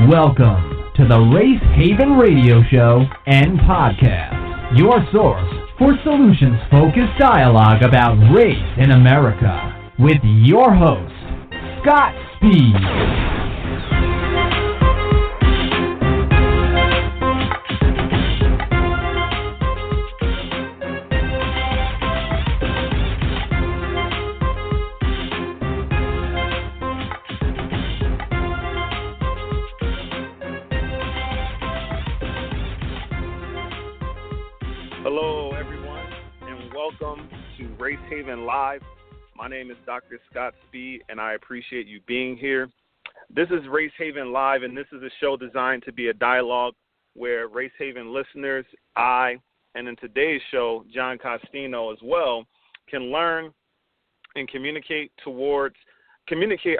Welcome to the Race Haven Radio Show and Podcast, your source for solutions-focused dialogue about race in America, with your host, Scott Speed. Hello, everyone, and welcome to Race Haven Live. My name is Dr. Scott Speed, and I appreciate you being here. This is Race Haven Live, and this is a show designed to be a dialogue where Race Haven listeners, I, and in today's show, John Costino as well, can learn and communicate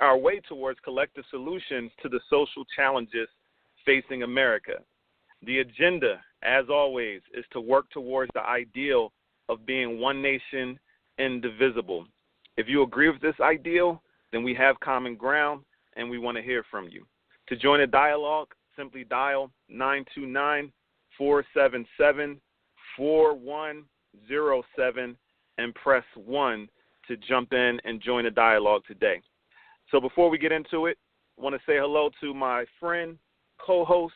our way towards collective solutions to the social challenges facing America. The agenda, as always, is to work towards the ideal of being one nation, indivisible. If you agree with this ideal, then we have common ground, and we want to hear from you. To join a dialogue, simply dial 929-477-4107 and press 1 to jump in and join the dialogue today. So before we get into it, I want to say hello to my friend, co-host,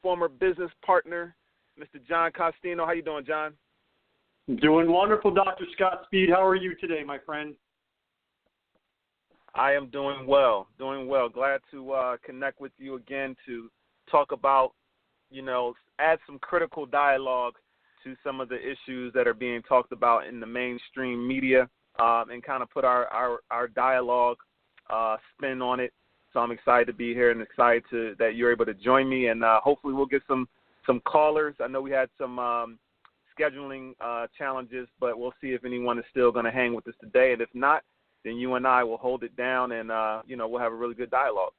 former business partner, Mr. John Costino. How you doing, John? Doing wonderful, Dr. Scott Speed. How are you today, my friend? I am doing well. Glad to connect with you again to talk about, add some critical dialogue to some of the issues that are being talked about in the mainstream media and kind of put our dialogue spin on it. So I'm excited to be here and excited that you're able to join me, and hopefully we'll get some callers. I know we had some scheduling challenges, but we'll see if anyone is still going to hang with us today. And if not, then you and I will hold it down, and we'll have a really good dialogue.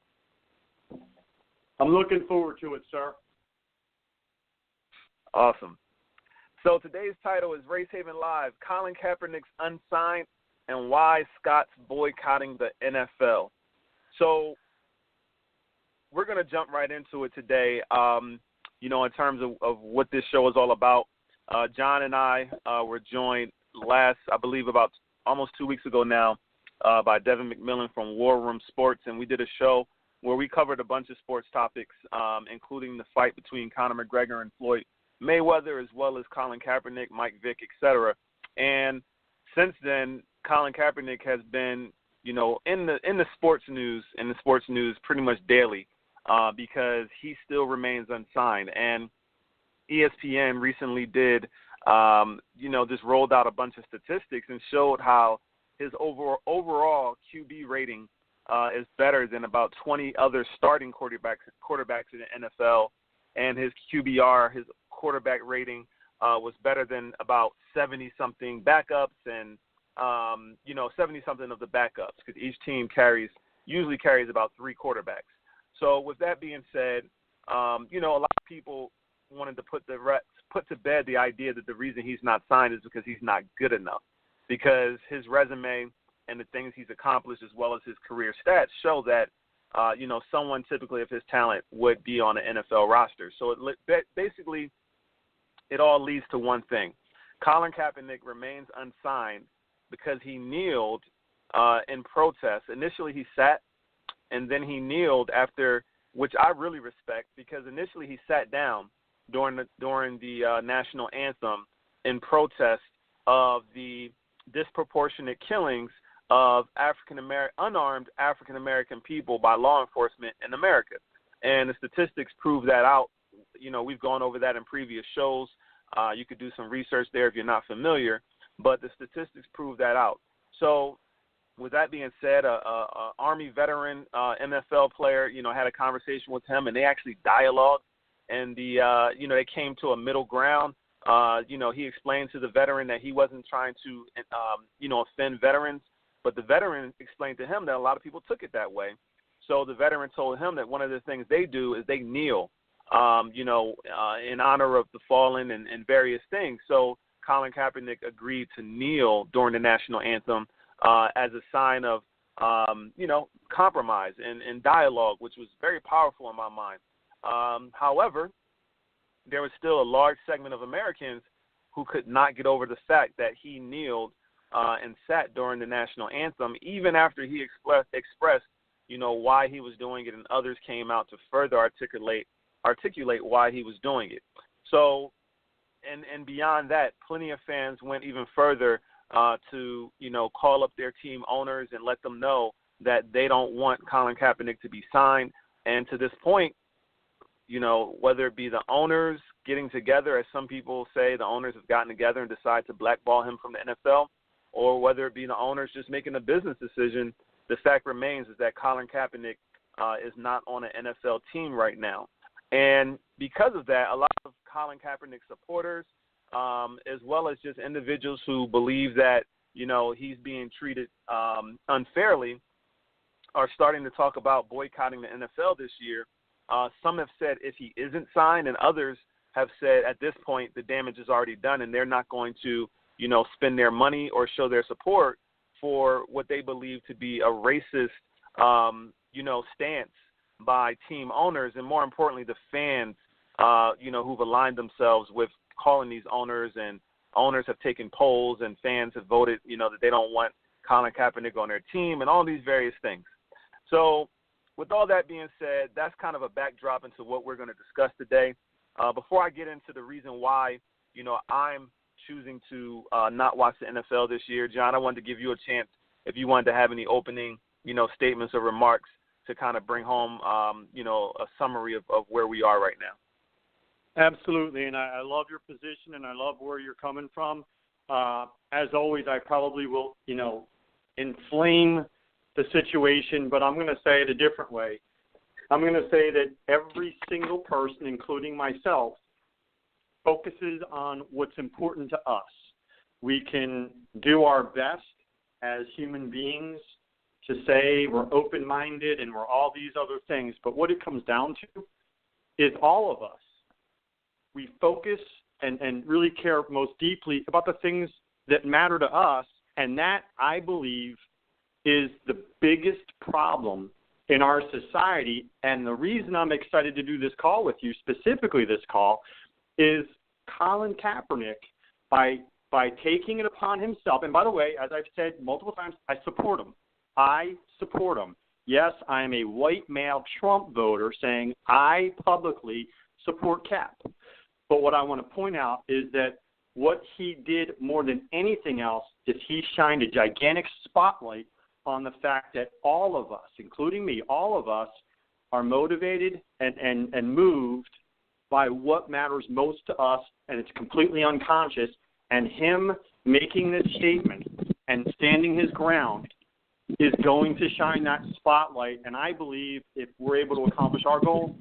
I'm looking forward to it, sir. Awesome. So today's title is Race Haven Live: Colin Kaepernick's Unsigned and Why Scott's Boycotting the NFL. So we're going to jump right into it today, in terms of what this show is all about. John and I were joined I believe about almost 2 weeks ago now, by Devin McMillan from War Room Sports, and we did a show where we covered a bunch of sports topics, including the fight between Conor McGregor and Floyd Mayweather, as well as Colin Kaepernick, Mike Vick, etc. And since then, Colin Kaepernick has been in the sports news pretty much daily, because he still remains unsigned. And ESPN recently did, just rolled out a bunch of statistics and showed how his overall QB rating is better than about 20 other starting quarterbacks in the NFL, and his QBR, his quarterback rating, was better than about 70-something backups and 70-something of the backups, because each team usually carries about 3 quarterbacks. So with that being said, a lot of people wanted to put to bed the idea that the reason he's not signed is because he's not good enough, because his resume and the things he's accomplished, as well as his career stats, show that, someone typically of his talent would be on an NFL roster. So basically, it all leads to one thing. Colin Kaepernick remains unsigned because he kneeled in protest. Initially, he sat, and then he kneeled after, which I really respect, because initially he sat down during the national anthem in protest of the disproportionate killings of unarmed African-American people by law enforcement in America. And the statistics prove that out. We've gone over that in previous shows. You could do some research there if you're not familiar, but the statistics prove that out. So with that being said, a Army veteran NFL player, had a conversation with him, and they actually dialogued, and they came to a middle ground. He explained to the veteran that he wasn't trying to, offend veterans, but the veteran explained to him that a lot of people took it that way. So the veteran told him that one of the things they do is they kneel, in honor of the fallen and various things. So Colin Kaepernick agreed to kneel during the national anthem as a sign of compromise and dialogue, which was very powerful in my mind. However, there was still a large segment of Americans who could not get over the fact that he kneeled and sat during the national anthem, even after he expressed, why he was doing it, and others came out to further articulate why he was doing it. So, and beyond that, plenty of fans went even further to, call up their team owners and let them know that they don't want Colin Kaepernick to be signed. And to this point, whether it be the owners getting together, as some people say, the owners have gotten together and decided to blackball him from the NFL, or whether it be the owners just making a business decision, the fact remains is that Colin Kaepernick is not on an NFL team right now. And because of that, a lot of Colin Kaepernick supporters, as well as just individuals who believe that, he's being treated unfairly, are starting to talk about boycotting the NFL this year. Some have said if he isn't signed, and others have said at this point the damage is already done and they're not going to, spend their money or show their support for what they believe to be a racist, stance by team owners, and more importantly, the fans, who've aligned themselves with calling these owners, and owners have taken polls and fans have voted, that they don't want Colin Kaepernick on their team and all these various things. So with all that being said, that's kind of a backdrop into what we're going to discuss today. Before I get into the reason why, I'm choosing to not watch the NFL this year, John, I wanted to give you a chance if you wanted to have any opening, statements or remarks to kind of bring home, a summary of where we are right now. Absolutely, and I love your position, and I love where you're coming from. As always, I probably will, inflame the situation, but I'm going to say it a different way. I'm going to say that every single person, including myself, focuses on what's important to us. We can do our best as human beings to say we're open-minded and we're all these other things, but what it comes down to is all of us. We focus and really care most deeply about the things that matter to us, and that, I believe, is the biggest problem in our society. And the reason I'm excited to do this call with you, specifically this call, is Colin Kaepernick, by taking it upon himself. And by the way, as I've said multiple times, I support him. Yes, I am a white male Trump voter saying I publicly support Cap. But what I want to point out is that what he did more than anything else is he shined a gigantic spotlight on the fact that all of us, including me, all of us are motivated and moved by what matters most to us, and it's completely unconscious. And him making this statement and standing his ground is going to shine that spotlight. And I believe if we're able to accomplish our goal,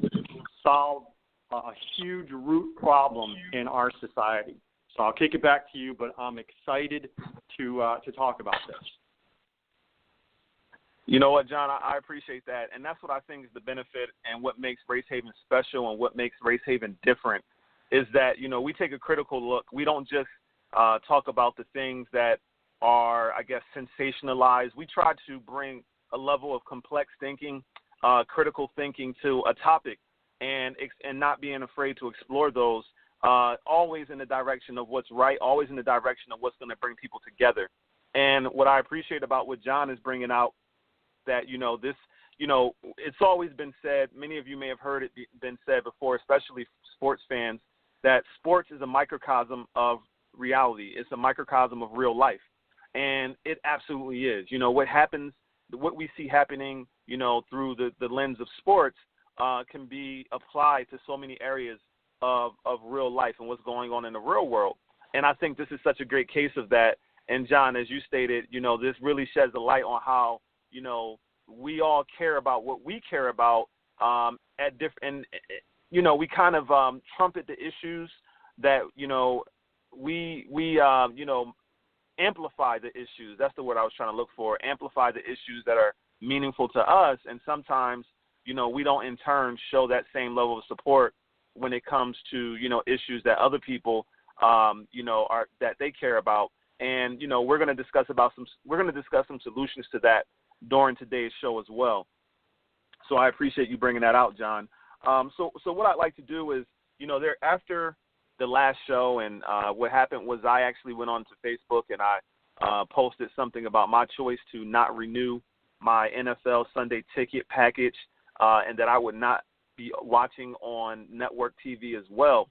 solve a huge root problem in our society. So I'll kick it back to you, but I'm excited to talk about this. You know what, John, I appreciate that. And that's what I think is the benefit and what makes RaceHaven special and what makes RaceHaven different is that, we take a critical look. We don't just talk about the things that are, I guess, sensationalized. We try to bring a level of complex thinking, critical thinking to a topic and not being afraid to explore those, always in the direction of what's right, always in the direction of what's going to bring people together. And what I appreciate about what John is bringing out, that, it's always been said, many of you may have heard it been said before, especially sports fans, that sports is a microcosm of reality. It's a microcosm of real life. And it absolutely is. What we see happening, through the lens of sports can be applied to so many areas of real life and what's going on in the real world. And I think this is such a great case of that. And, John, as you stated, this really sheds a light on how, we all care about what we care about at different, and we kind of trumpet the issues that, we amplify the issues. That's the word I was trying to look for, amplify the issues that are meaningful to us. And sometimes, we don't in turn show that same level of support when it comes to, issues that other people, that they care about. And, we're going to discuss some solutions to that during today's show as well. So I appreciate you bringing that out, John. So what I'd like to do is, there after the last show and what happened was I actually went on to Facebook and I posted something about my choice to not renew my NFL Sunday ticket package and that I would not be watching on network TV as well.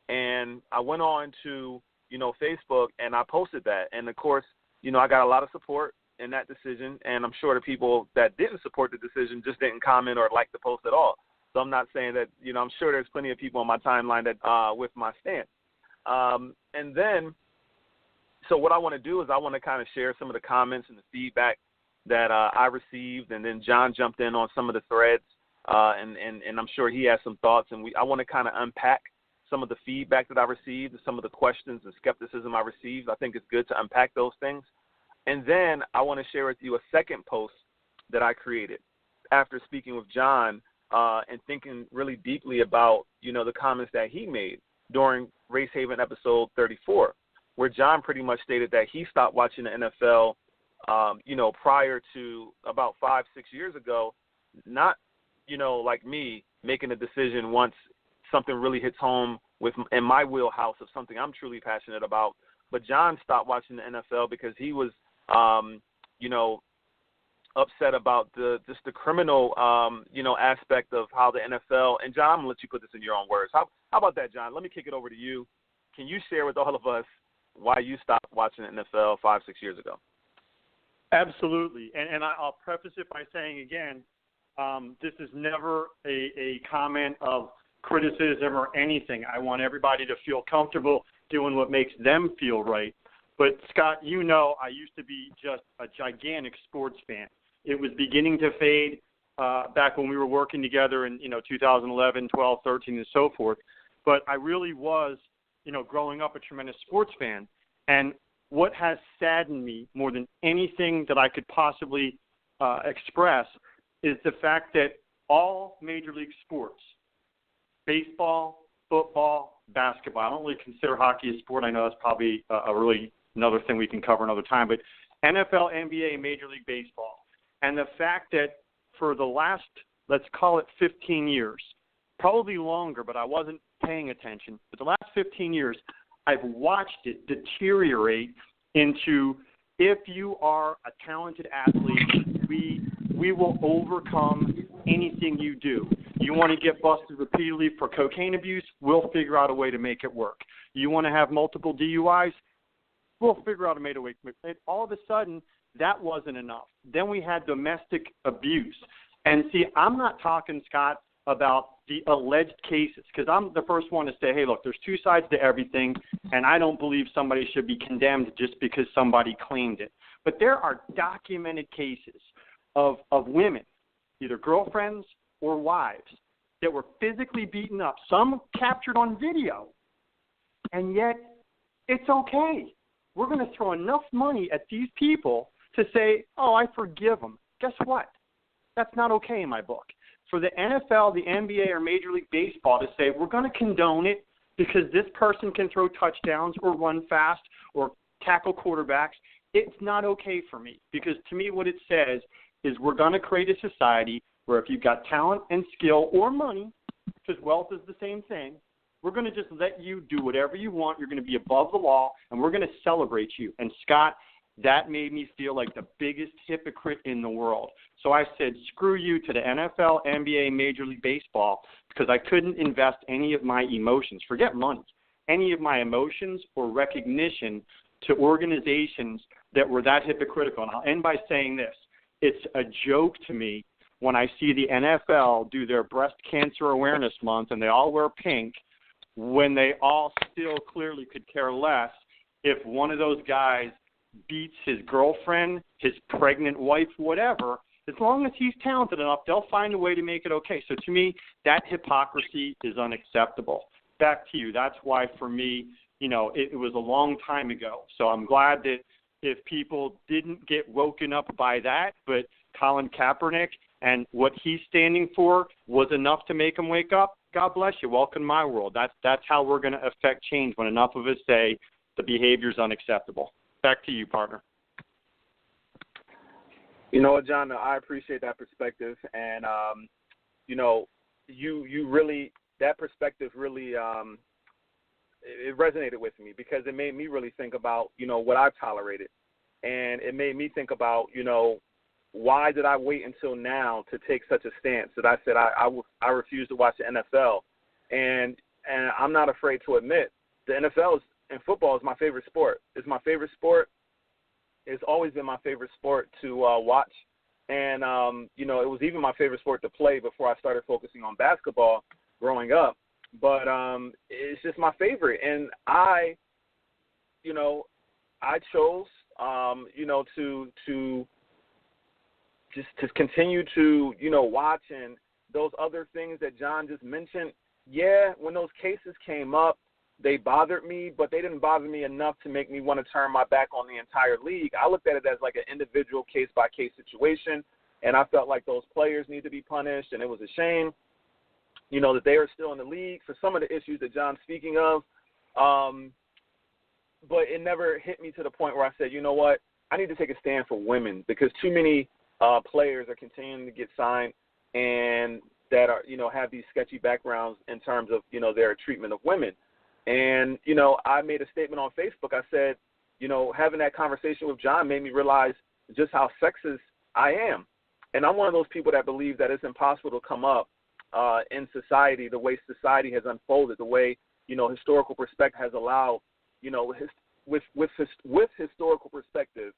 And I went on to, Facebook and I posted that. And, of course, I got a lot of support in that decision, and I'm sure the people that didn't support the decision just didn't comment or like the post at all. So I'm not saying that, I'm sure there's plenty of people on my timeline that with my stance. And then, so what I want to do is I want to kind of share some of the comments and the feedback that I received, and then John jumped in on some of the threads, and I'm sure he has some thoughts, and I want to kind of unpack some of the feedback that I received, and some of the questions and skepticism I received. I think it's good to unpack those things. And then I want to share with you a second post that I created after speaking with John and thinking really deeply about, the comments that he made during Race Haven episode 34, where John pretty much stated that he stopped watching the NFL, prior to about 5-6 years ago, not, like me, making a decision once something really hits home in my wheelhouse of something I'm truly passionate about. But John stopped watching the NFL because he was, upset about the criminal, aspect of how the NFL, and John, I'm going to let you put this in your own words. How about that, John? Let me kick it over to you. Can you share with all of us why you stopped watching the NFL 5-6 years ago? Absolutely. And I'll preface it by saying again, this is never a comment of criticism or anything. I want everybody to feel comfortable doing what makes them feel right. But, Scott, I used to be just a gigantic sports fan. It was beginning to fade back when we were working together in, 2011, 12, 13, and so forth. But I really was, growing up a tremendous sports fan. And what has saddened me more than anything that I could possibly express is the fact that all major league sports, baseball, football, basketball, I don't really consider hockey a sport. I know that's probably another thing we can cover another time, but NFL, NBA, Major League Baseball. And the fact that for the last, let's call it 15 years, probably longer, but I wasn't paying attention, but the last 15 years, I've watched it deteriorate into, if you are a talented athlete, we will overcome anything you do. You want to get busted repeatedly for cocaine abuse, we'll figure out a way to make it work. You want to have multiple DUIs, we'll figure out a way. And all of a sudden, that wasn't enough. Then we had domestic abuse. And see, I'm not talking, Scott, about the alleged cases, because I'm the first one to say, hey, look, there's two sides to everything, and I don't believe somebody should be condemned just because somebody claimed it. But there are documented cases of women, either girlfriends or wives, that were physically beaten up, some captured on video, and yet it's okay. We're going to throw enough money at these people to say, oh, I forgive them. Guess what? That's not okay in my book. For the NFL, the NBA, or Major League Baseball to say, we're going to condone it because this person can throw touchdowns or run fast or tackle quarterbacks, it's not okay for me. Because to me what it says is we're going to create a society where if you've got talent and skill or money, because wealth is the same thing, we're going to just let you do whatever you want. You're going to be above the law, and we're going to celebrate you. And, Scott, that made me feel like the biggest hypocrite in the world. So I said, screw you to the NFL, NBA, Major League Baseball, because I couldn't invest any of my emotions, forget money, any of my emotions or recognition to organizations that were that hypocritical. And I'll end by saying this. It's a joke to me when I see the NFL do their Breast Cancer Awareness Month and they all wear pink, when they all still clearly could care less if one of those guys beats his girlfriend, his pregnant wife, whatever. As long as he's talented enough, they'll find a way to make it okay. So to me, that hypocrisy is unacceptable. Back to you. That's why for me, it was a long time ago. So I'm glad that if people didn't get woken up by that, but Colin Kaepernick and what he's standing for was enough to make them wake up, God bless you. Welcome to my world. That's how we're going to affect change, when enough of us say the behavior is unacceptable. Back to you, partner. You know what, John? I appreciate that perspective, and you know, you really, that perspective really it resonated with me because it made me really think about, you know, what I've tolerated, and it made me think about, you know, why did I wait until now to take such a stance that I said I refuse to watch the NFL, and I'm not afraid to admit the NFL and football is my favorite sport. It's my favorite sport. It's always been my favorite sport to watch. And, you know, it was even my favorite sport to play before I started focusing on basketball growing up. But it's just my favorite. And I chose, you know, to just to continue to, you know, watch. And those other things that John just mentioned, yeah, when those cases came up, they bothered me, but they didn't bother me enough to make me want to turn my back on the entire league. I looked at it as like an individual case-by-case situation, and I felt like those players need to be punished, and it was a shame, you know, that they are still in the league for some of the issues that John's speaking of. But it never hit me to the point where I said, you know what, I need to take a stand for women because too many players are continuing to get signed and that are, you know, have these sketchy backgrounds in terms of, you know, their treatment of women. And, you know, I made a statement on Facebook. I said, you know, having that conversation with John made me realize just how sexist I am. And I'm one of those people that believe that it's impossible to come up in society the way society has unfolded, the way, you know, historical perspective has allowed, you know, with historical perspective,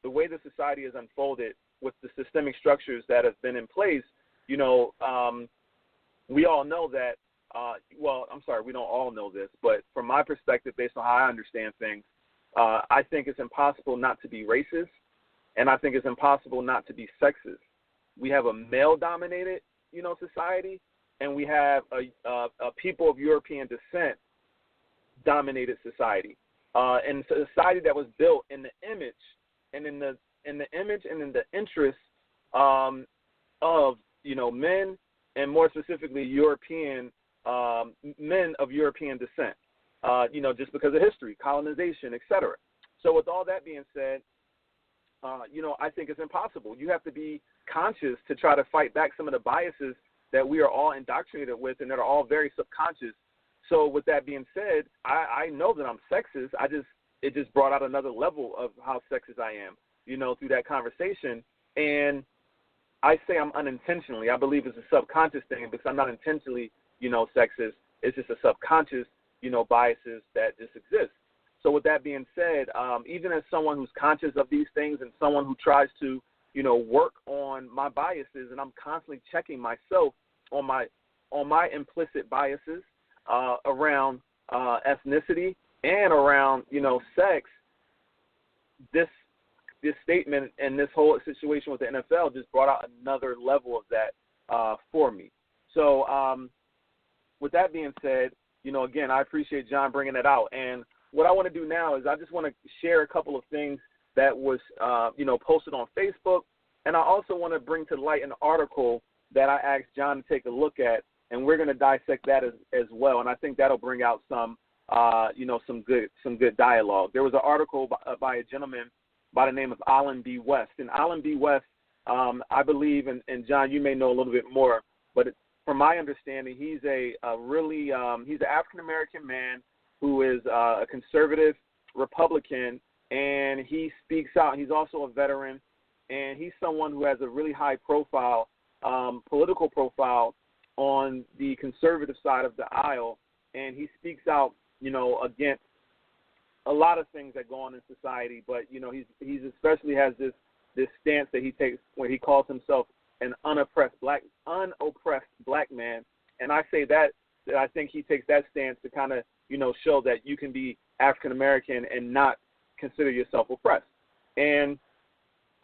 the way the society has unfolded with the systemic structures that have been in place, you know, we all know that, we don't all know this, but from my perspective, based on how I understand things, I think it's impossible not to be racist, and I think it's impossible not to be sexist. We have a male-dominated, you know, society, and we have a people of European descent dominated society, and a society that was built in the image and in the interest of, you know, men, and more specifically European men of European descent, you know, just because of history, colonization, etc. So with all that being said, you know, I think it's impossible. You have to be conscious to try to fight back some of the biases that we are all indoctrinated with and that are all very subconscious. So with that being said, I know that I'm sexist. It just brought out another level of how sexist I am, you know, through that conversation. And I say I'm unintentionally. I believe it's a subconscious thing because I'm not intentionally, you know, sexist. It's just a subconscious, you know, biases that just exist. So with that being said, even as someone who's conscious of these things and someone who tries to, you know, work on my biases, and I'm constantly checking myself on my implicit biases around ethnicity and around, you know, sex, this statement and this whole situation with the NFL just brought out another level of that for me. So with that being said, you know, again, I appreciate John bringing it out. And what I want to do now is I just want to share a couple of things that was, you know, posted on Facebook. And I also want to bring to light an article that I asked John to take a look at, and we're going to dissect that as well. And I think that'll bring out some, you know, some good dialogue. There was an article by a gentleman by the name of Alan B. West. And Alan B. West, I believe, and John, you may know a little bit more, but from my understanding, he's he's an African-American man who is a conservative Republican, and he speaks out. He's also a veteran, and he's someone who has a really high profile, political profile on the conservative side of the aisle, and he speaks out, you know, against a lot of things that go on in society, but, you know, he's especially has this stance that he takes where he calls himself an unoppressed black man, and I say that I think he takes that stance to kind of, you know, show that you can be African American and not consider yourself oppressed. And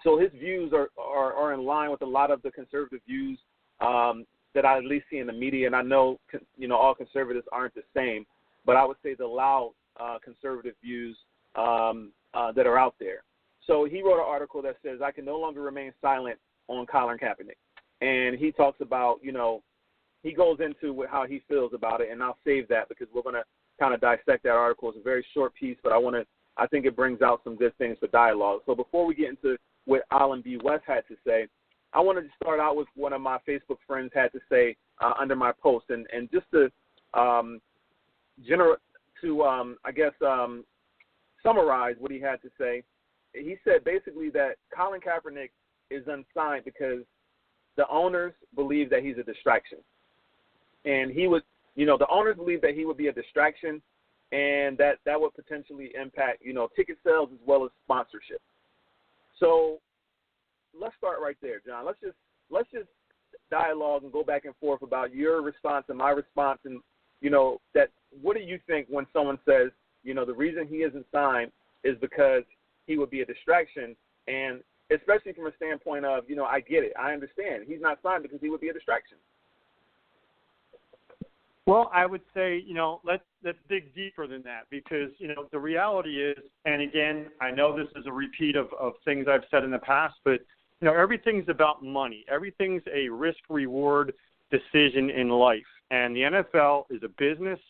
so his views are in line with a lot of the conservative views that I at least see in the media, and I know, you know, all conservatives aren't the same, but I would say the loud conservative views that are out there. So he wrote an article that says, I can no longer remain silent on Colin Kaepernick. And he talks about, you know, he goes into how he feels about it, and I'll save that because we're going to kind of dissect that article. It's a very short piece, but I think it brings out some good things for dialogue. So before we get into what Alan B. West had to say, I wanted to start out with one of my Facebook friends had to say under my post, and just to summarize what he had to say. He said basically that Colin Kaepernick is unsigned because the owners believe that he's a distraction, and the owners believe that he would be a distraction, and that would potentially impact ticket sales as well as sponsorship. So let's start right there, John. Let's just dialogue and go back and forth about your response and my response, and that what do you think when someone says the reason he isn't signed is because he would be a distraction, and especially from a standpoint of I get it, I understand he's not signed because he would be a distraction. Well, I would say, let's dig deeper than that, because, the reality is, and again, I know this is a repeat of things I've said in the past, but, everything's about money. Everything's a risk-reward decision in life. And the NFL is a business.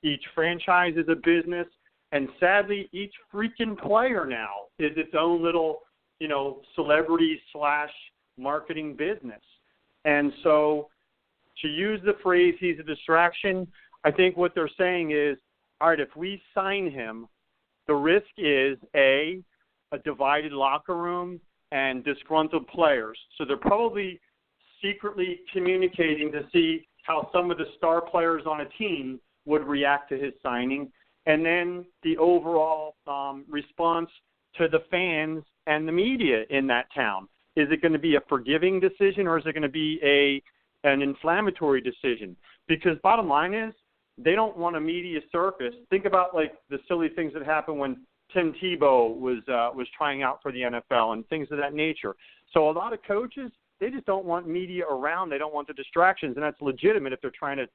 Each franchise is a business. And sadly, each freaking player now is its own little, celebrity/marketing business. And so, to use the phrase, he's a distraction, I think what they're saying is, all right, if we sign him, the risk is, a divided locker room and disgruntled players. So they're probably secretly communicating to see how some of the star players on a team would react to his signing, and then the overall response to the fans and the media in that town. Is it going to be a forgiving decision, or is it going to be an inflammatory decision? Because bottom line is, they don't want a media circus. Think about like the silly things that happened when Tim Tebow was trying out for the NFL and things of that nature. So a lot of coaches, they just don't want media around. They don't want the distractions, and that's legitimate if they're trying to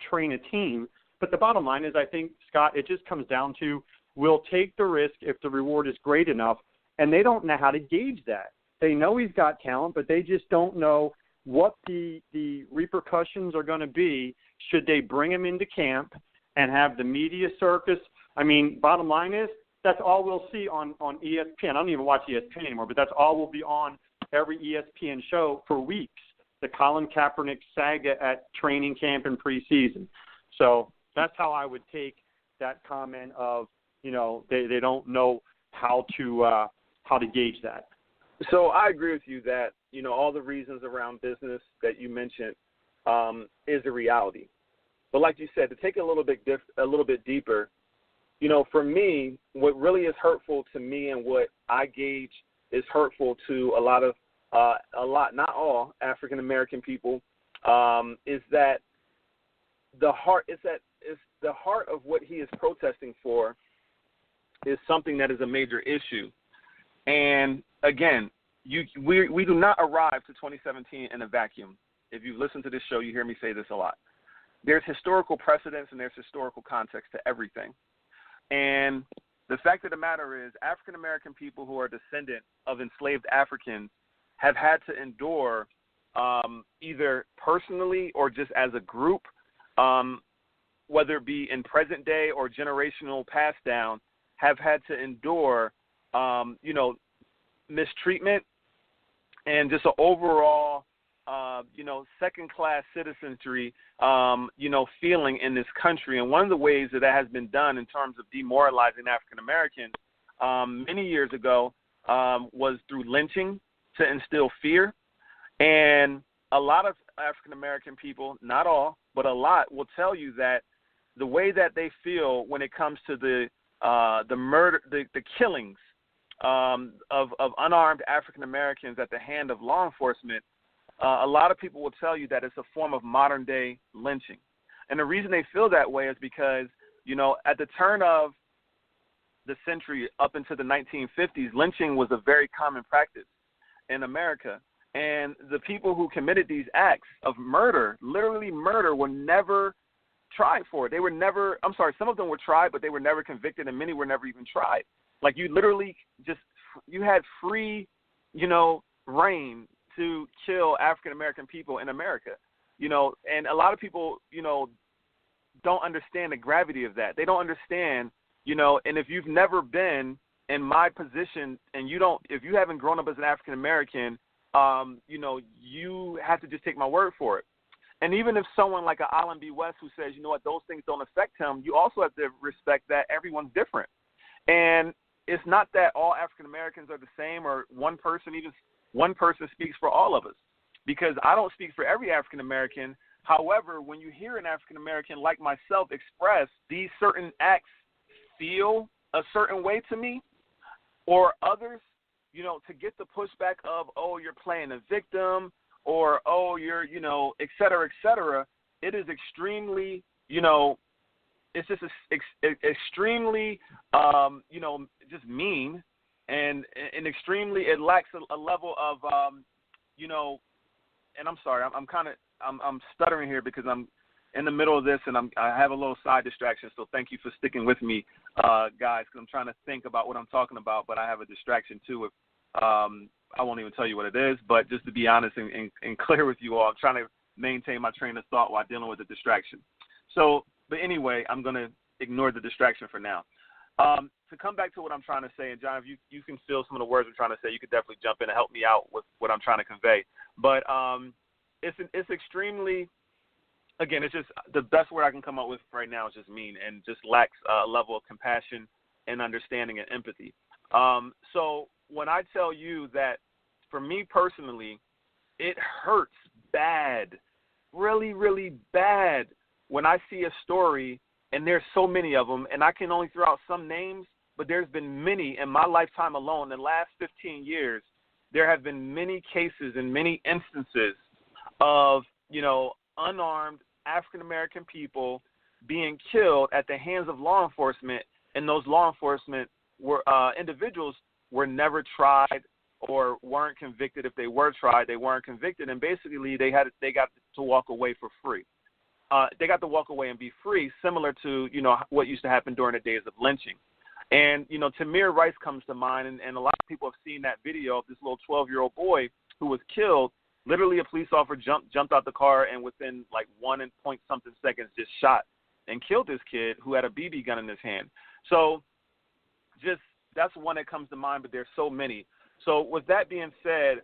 train a team. But the bottom line is, I think, Scott, it just comes down to, we'll take the risk if the reward is great enough, and they don't know how to gauge that. They know he's got talent, but they just don't know what the repercussions are going to be should they bring him into camp and have the media circus. I mean, bottom line is, that's all we'll see on ESPN. I don't even watch ESPN anymore, but that's all will be on every ESPN show for weeks, the Colin Kaepernick saga at training camp and preseason. So that's how I would take that comment of, they don't know how to gauge that. So I agree with you that, all the reasons around business that you mentioned is a reality. But like you said, to take it a little bit deeper, for me, what really is hurtful to me and what I gauge is hurtful to a lot, not all African American people, is that the heart of what he is protesting for is something that is a major issue. And again, we do not arrive to 2017 in a vacuum. If you've listened to this show, you hear me say this a lot. There's historical precedence and there's historical context to everything. And the fact of the matter is, African American people who are descendant of enslaved Africans have had to endure, either personally or just as a group, whether it be in present day or generational pass down, have had to endure, mistreatment and just an overall, second-class citizenry, feeling in this country. And one of the ways that has been done in terms of demoralizing African Americans many years ago was through lynching to instill fear. And a lot of African American people, not all, but a lot, will tell you that the way that they feel when it comes to the murder, the killings of unarmed African Americans at the hand of law enforcement, a lot of people will tell you that it's a form of modern day lynching. And the reason they feel that way is because, at the turn of the century up into the 1950s, lynching was a very common practice in America. And the people who committed these acts of murder, literally murder, were never tried for it. They were never, some of them were tried, but they were never convicted, and many were never even tried. Like, you literally you had free, reign to kill African American people in America, and a lot of people, don't understand the gravity of that. They don't understand, and if you've never been in my position, and if you haven't grown up as an African American, you have to just take my word for it. And even if someone like an Alan B. West who says, you know what, those things don't affect him, you also have to respect that everyone's different. And it's not that all African Americans are the same, or one person speaks for all of us, because I don't speak for every African American. However, when you hear an African American like myself express these certain acts feel a certain way to me, or others, to get the pushback of, oh, you're playing a victim, or, oh, you're, et cetera, it is extremely, it's just extremely, just mean, and extremely, it lacks a level of, and I'm sorry, I'm stuttering here because I'm in the middle of this, and I have a little side distraction, so thank you for sticking with me, guys, because I'm trying to think about what I'm talking about, but I have a distraction too. I won't even tell you what it is, but just to be honest and clear with you all, I'm trying to maintain my train of thought while dealing with the distraction. So, but anyway, I'm going to ignore the distraction for now. To come back to what I'm trying to say, and John, if you can feel some of the words I'm trying to say, you could definitely jump in and help me out with what I'm trying to convey. But it's extremely, again, it's just the best word I can come up with right now is just mean, and just lacks a level of compassion and understanding and empathy. So when I tell you that, for me personally, it hurts bad, really, really bad, when I see a story, and there's so many of them, and I can only throw out some names, but there's been many in my lifetime alone. In the last 15 years, there have been many cases and many instances of, unarmed African-American people being killed at the hands of law enforcement, and those law enforcement individuals were never tried or weren't convicted. If they were tried, they weren't convicted, and basically they got to walk away for free. They got to walk away and be free, similar to, what used to happen during the days of lynching. And, Tamir Rice comes to mind, and a lot of people have seen that video of this little 12-year-old boy who was killed. Literally, a police officer jumped out the car and within like 1.something seconds just shot and killed this kid who had a BB gun in his hand. So just that's one that comes to mind, but there's so many. So with that being said,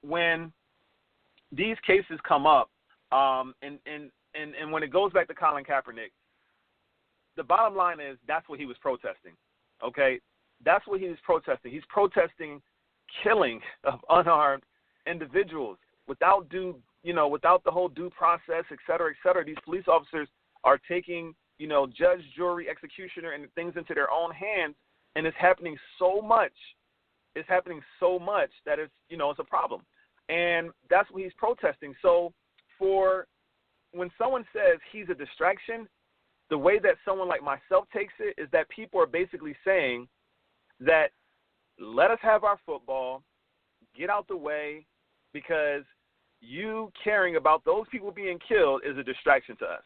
when these cases come up, and when it goes back to Colin Kaepernick, the bottom line is that's what he was protesting. Okay, that's what he was protesting. He's protesting killing of unarmed individuals without without the whole due process, et cetera, et cetera. These police officers are taking, judge, jury, executioner, and things into their own hands, and it's happening so much. It's happening so much that it's, it's a problem. And that's what he's protesting. So when someone says he's a distraction, the way that someone like myself takes it is that people are basically saying that let us have our football, get out the way, because you caring about those people being killed is a distraction to us.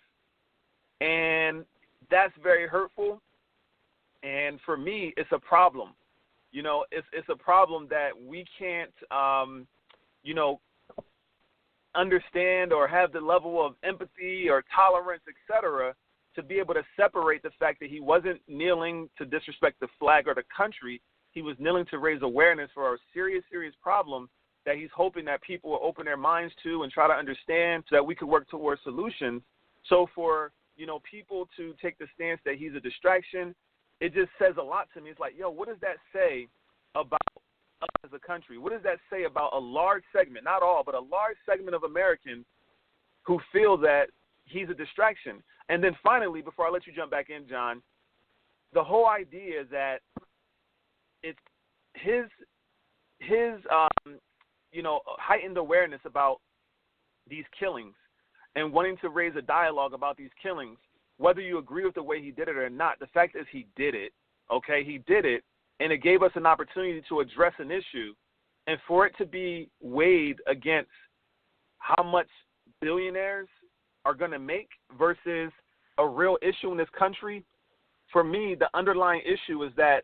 And that's very hurtful. And for me, it's a problem. It's a problem that we can't, understand or have the level of empathy or tolerance, et cetera, to be able to separate the fact that he wasn't kneeling to disrespect the flag or the country. He was kneeling to raise awareness for a serious, serious problem that he's hoping that people will open their minds to and try to understand so that we could work towards solutions. So for, people to take the stance that he's a distraction, it just says a lot to me. It's like, what does that say about us as a country? What does that say about a large segment, not all, but a large segment of Americans who feel that he's a distraction? And then finally, before I let you jump back in, John, the whole idea that it's his heightened awareness about these killings and wanting to raise a dialogue about these killings, whether you agree with the way he did it or not, the fact is he did it, okay? He did it, and it gave us an opportunity to address an issue, and for it to be weighed against how much billionaires are going to make versus a real issue in this country, for me, the underlying issue is that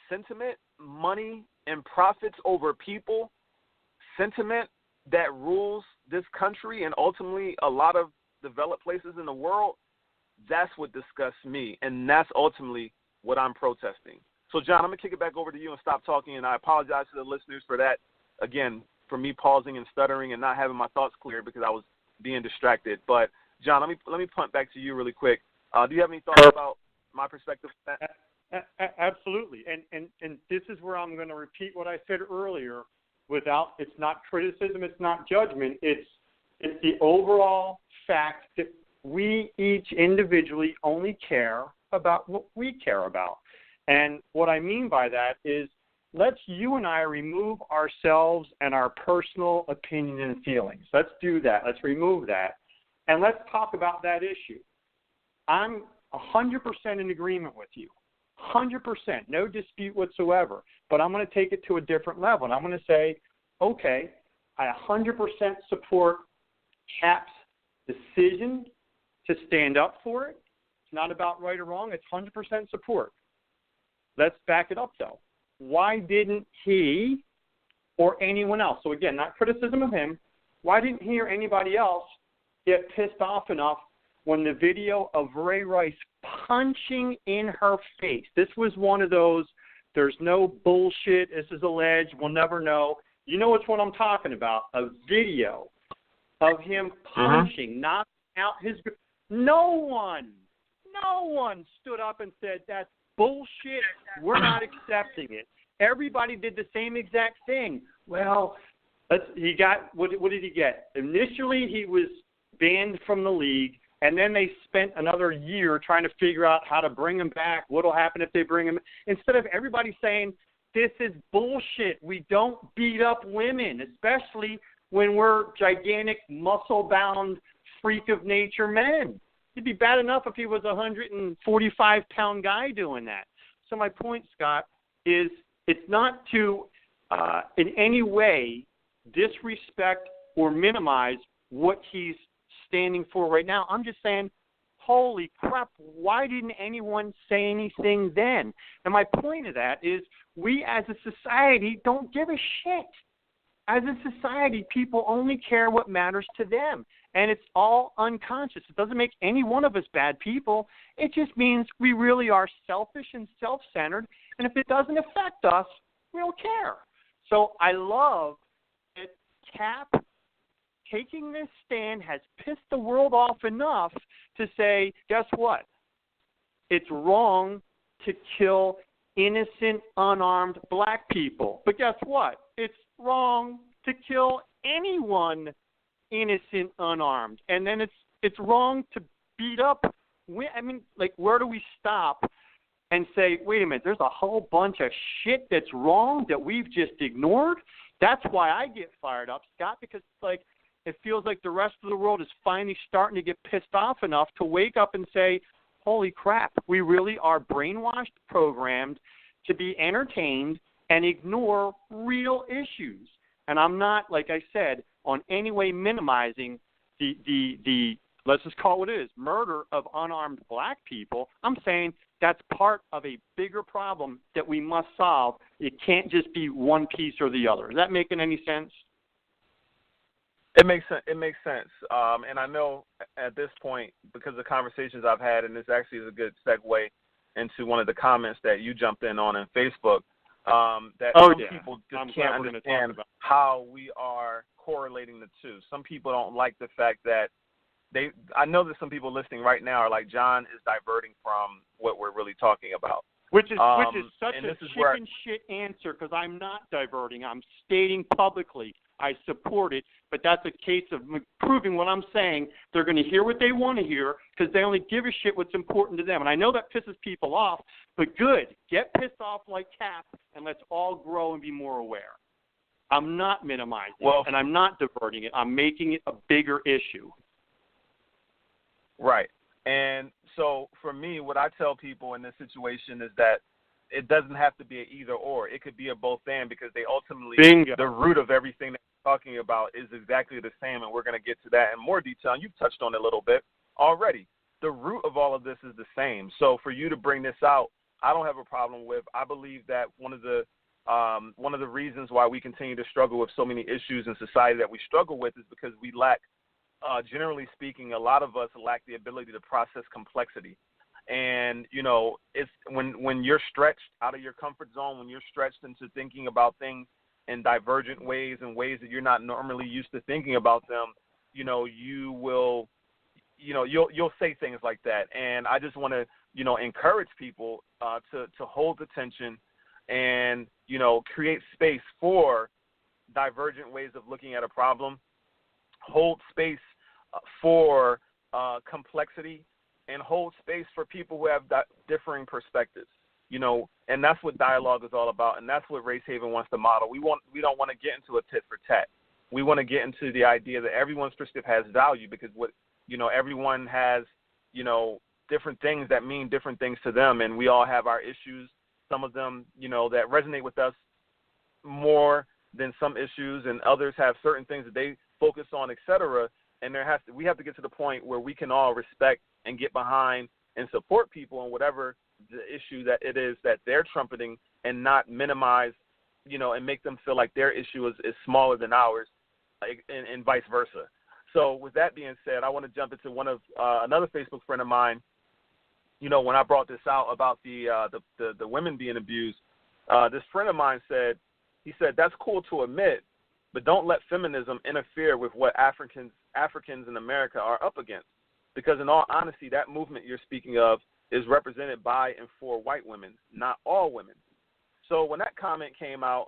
sentiment, money and profits over people, sentiment that rules this country and ultimately a lot of developed places in the world, That's what disgusts me, and that's ultimately what I'm protesting. So, John, I'm going to kick it back over to you and stop talking, and I apologize to the listeners for that, again, for me pausing and stuttering and not having my thoughts clear because I was being distracted. But, John, let me punt back to you really quick. Do you have any thoughts about my perspective on that? Absolutely. And this is where I'm going to repeat what I said earlier without, it's not criticism, it's not judgment, it's the overall fact that we each individually only care about what we care about. And what I mean by that is let's you and I remove ourselves and our personal opinion and feelings. Let's do that. Let's remove that. And let's talk about that issue. I'm 100% in agreement with you. 100%. No dispute whatsoever. But I'm going to take it to a different level. And I'm going to say, okay, I 100% support Cap's decision to stand up for it. It's not about right or wrong. It's 100% support. Let's back it up, though. Why didn't he or anyone else, so again, not criticism of him, why didn't he or anybody else get pissed off enough when the video of Ray Rice punching in her face? This was one of those, there's no bullshit, this is alleged, we'll never know. You know which one I'm talking about, a video of him punching, knocking out his... No one stood up and said, that's bullshit, we're not accepting it. Everybody did the same exact thing. Well, he got, what did he get? Initially, he was banned from the league, and then they spent another year trying to figure out how to bring him back, what will happen if they bring him. Instead of everybody saying, this is bullshit, we don't beat up women, especially when we're gigantic, muscle-bound, freak of nature men. It'd be bad enough if he was a 145-pound guy doing that. So my point, Scott, is it's not to in any way disrespect or minimize what he's standing for right now. I'm just saying, holy crap, why didn't anyone say anything then? And my point of that is we as a society don't give a shit. As a society, people only care what matters to them. And it's all unconscious. It doesn't make any one of us bad people. It just means we really are selfish and self-centered. And if it doesn't affect us, we don't care. So I love that Cap taking this stand has pissed the world off enough to say, guess what? It's wrong to kill innocent, unarmed black people. But guess what? It's wrong to kill anyone innocent, unarmed. And then it's wrong to beat up. I mean, like, where do we stop and say, wait a minute, there's a whole bunch of shit that's wrong that we've just ignored? That's why I get fired up, Scott, because like it feels like the rest of the world is finally starting to get pissed off enough to wake up and say, holy crap, we really are brainwashed, programmed to be entertained and ignore real issues. And I'm not, like I said, on any way minimizing the let's just call it what it is, murder of unarmed black people. I'm saying that's part of a bigger problem that we must solve. It can't just be one piece or the other. Is that making any sense? It makes sense. It makes sense. And I know at this point, because of the conversations I've had, and this actually is a good segue into one of the comments that you jumped in on Facebook, that some people just can't understand how we are correlating the two. Some people don't like the fact that I know that some people listening right now are like, John is diverting from what we're really talking about. Which is such a chicken shit answer, because I'm not diverting. I'm stating publicly I support it, but that's a case of proving what I'm saying. They're going to hear what they want to hear because they only give a shit what's important to them. And I know that pisses people off, but good. Get pissed off like Cap, and let's all grow and be more aware. I'm not minimizing it, and I'm not diverting it. I'm making it a bigger issue. Right. And so for me, what I tell people in this situation is that it doesn't have to be an either or. It could be a both and, because they ultimately, the root of everything that we're talking about is exactly the same, and we're going to get to that in more detail. And you've touched on it a little bit already. The root of all of this is the same. So for you to bring this out, I don't have a problem with. I believe that one of the reasons why we continue to struggle with so many issues in society that we struggle with is because we lack generally speaking, a lot of us lack the ability to process complexity. And, you know, it's when you're stretched out of your comfort zone, when you're stretched into thinking about things in divergent ways and ways that you're not normally used to thinking about them, you know, you'll say things like that. And I just want to, you know, encourage people to hold the tension and, you know, create space for divergent ways of looking at a problem, hold space for complexity, and hold space for people who have differing perspectives, you know, and that's what dialogue is all about, and that's what Race Haven wants to model. We don't want to get into a tit for tat. We want to get into the idea that everyone's perspective has value, because everyone has, you know, different things that mean different things to them, and we all have our issues. Some of them, you know, that resonate with us more than some issues, and others have certain things that they focus on, etc. And we have to get to the point where we can all respect and get behind and support people in whatever the issue that it is that they're trumpeting, and not minimize, you know, and make them feel like their issue is smaller than ours, and vice versa. So with that being said, I want to jump into one of another Facebook friend of mine. You know, when I brought this out about the women being abused, this friend of mine said, that's cool to admit, but don't let feminism interfere with what Africans in America are up against. Because in all honesty, that movement you're speaking of is represented by and for white women, not all women. So when that comment came out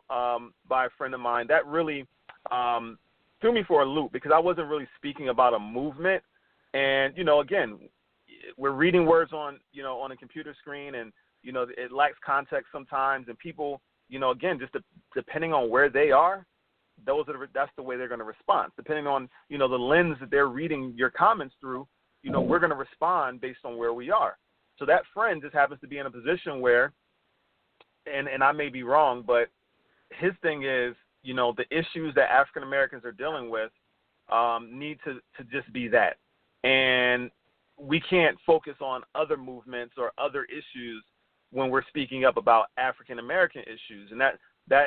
by a friend of mine, that really threw me for a loop, because I wasn't really speaking about a movement. And, you know, again, we're reading words on a computer screen, and, you know, it lacks context sometimes. And people, you know, again, just depending on where they are, that's the way they're going to respond. Depending on, you know, the lens that they're reading your comments through, you know, we're going to respond based on where we are. So that friend just happens to be in a position where, and I may be wrong, but his thing is, you know, the issues that African Americans are dealing with need to just be that. And we can't focus on other movements or other issues when we're speaking up about African American issues. And that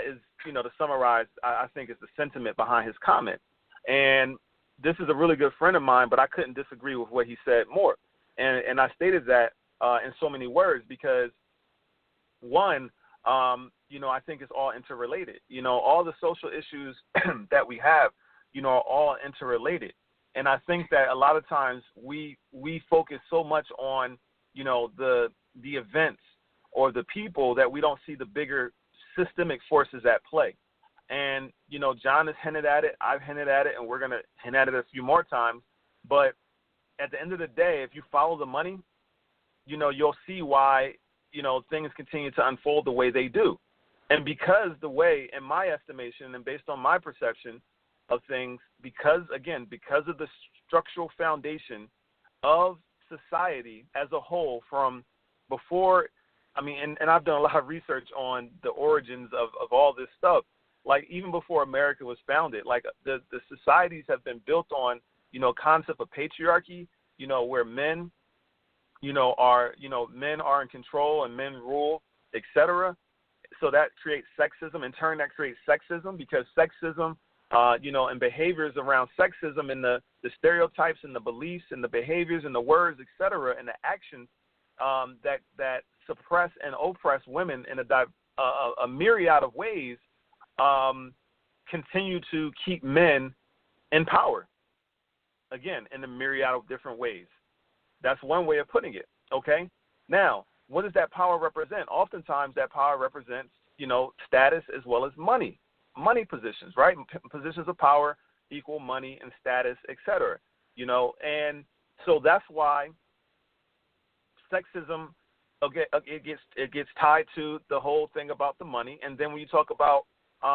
is, you know, to summarize, I think is the sentiment behind his comment. And this is a really good friend of mine, but I couldn't disagree with what he said more. And I stated that in so many words because, one, you know, I think it's all interrelated. You know, all the social issues that we have, you know, are all interrelated. And I think that a lot of times we focus so much on, you know, the events or the people that we don't see the bigger systemic forces at play. And, you know, John has hinted at it, I've hinted at it, and we're going to hint at it a few more times. But at the end of the day, if you follow the money, you know, you'll see why, you know, things continue to unfold the way they do. And because the way, in my estimation, and based on my perception of things, because of the structural foundation of society as a whole from before, I mean, and I've done a lot of research on the origins of all this stuff. Like, even before America was founded, like the societies have been built on, you know, concept of patriarchy, you know, where men, men are in control and men rule, etc. So that creates sexism. In turn, that creates sexism because sexism, and behaviors around sexism and the stereotypes and the beliefs and the behaviors and the words, etc., and the actions that suppress and oppress women in a myriad of ways continue to keep men in power, again, in a myriad of different ways. That's one way of putting it, okay? Now, what does that power represent? Oftentimes that power represents, you know, status as well as money positions, right? Positions of power equal money and status, etc. You know, and so that's why sexism, okay, it gets tied to the whole thing about the money. And then when you talk about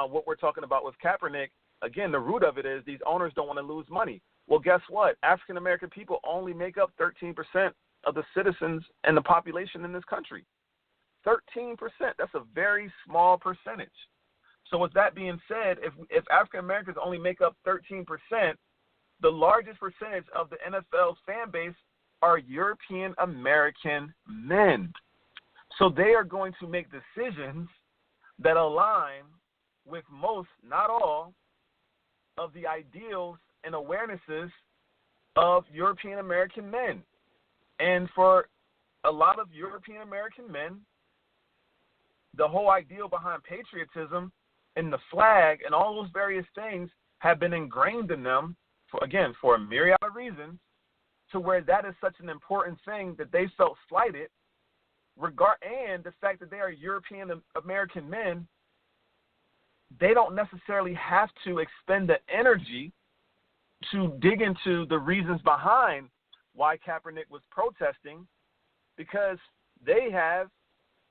what we're talking about with Kaepernick, again, the root of it is these owners don't want to lose money. Well, guess what? African American people only make up 13% of the citizens and the population in this country. 13%. That's a very small percentage. So with that being said, if African Americans only make up 13%, the largest percentage of the NFL's fan base are European American men. So they are going to make decisions that align with most, not all, of the ideals and awarenesses of European American men. And for a lot of European American men, the whole ideal behind patriotism and the flag and all those various things have been ingrained in them, for a myriad of reasons, to where that is such an important thing that they felt slighted, and the fact that they are European American men, they don't necessarily have to expend the energy to dig into the reasons behind why Kaepernick was protesting, because they have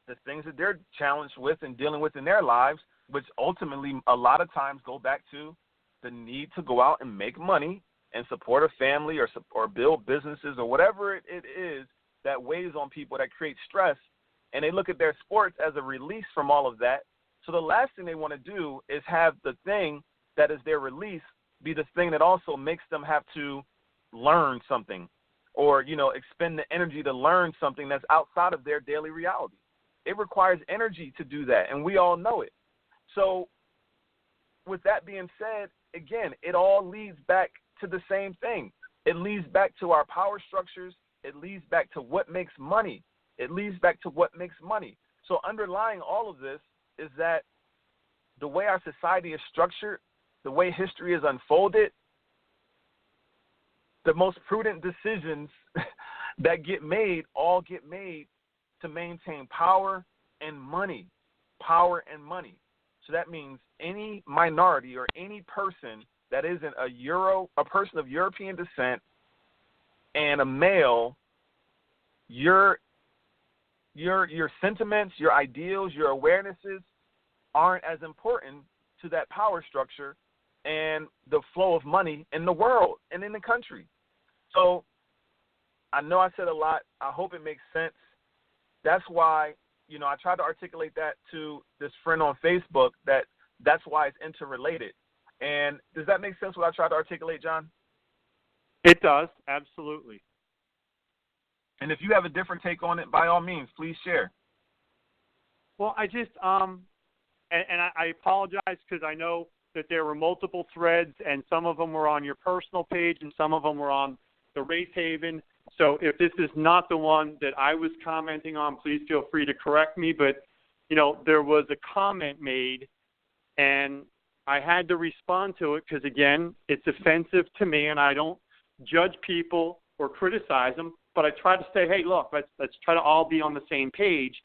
the things that they're challenged with and dealing with in their lives, which ultimately a lot of times go back to the need to go out and make money and support a family or build businesses or whatever it is that weighs on people, that creates stress. And they look at their sports as a release from all of that. So the last thing they want to do is have the thing that is their release be the thing that also makes them have to learn something or, expend the energy to learn something that's outside of their daily reality. It requires energy to do that, and we all know it. So with that being said, again, it all leads back to the same thing. It leads back to our power structures. It leads back to what makes money. So underlying all of this is that the way our society is structured, the way history is unfolded, the most prudent decisions that get made to maintain power and money. So that means any minority or any person that isn't a person of European descent and a male, your sentiments, your ideals, your awarenesses aren't as important to that power structure and the flow of money in the world and in the country. So I know I said a lot. I hope it makes sense. That's why, I tried to articulate that to this friend on Facebook, that's why it's interrelated. And does that make sense what I tried to articulate, John? It does, absolutely. And if you have a different take on it, by all means, please share. Well, I just, I apologize because I know that there were multiple threads, and some of them were on your personal page, and some of them were on the Race Haven. So if this is not the one that I was commenting on, please feel free to correct me. But, there was a comment made, and I had to respond to it because, again, it's offensive to me, and I don't judge people or criticize them. But I try to say, hey, look, let's try to all be on the same page.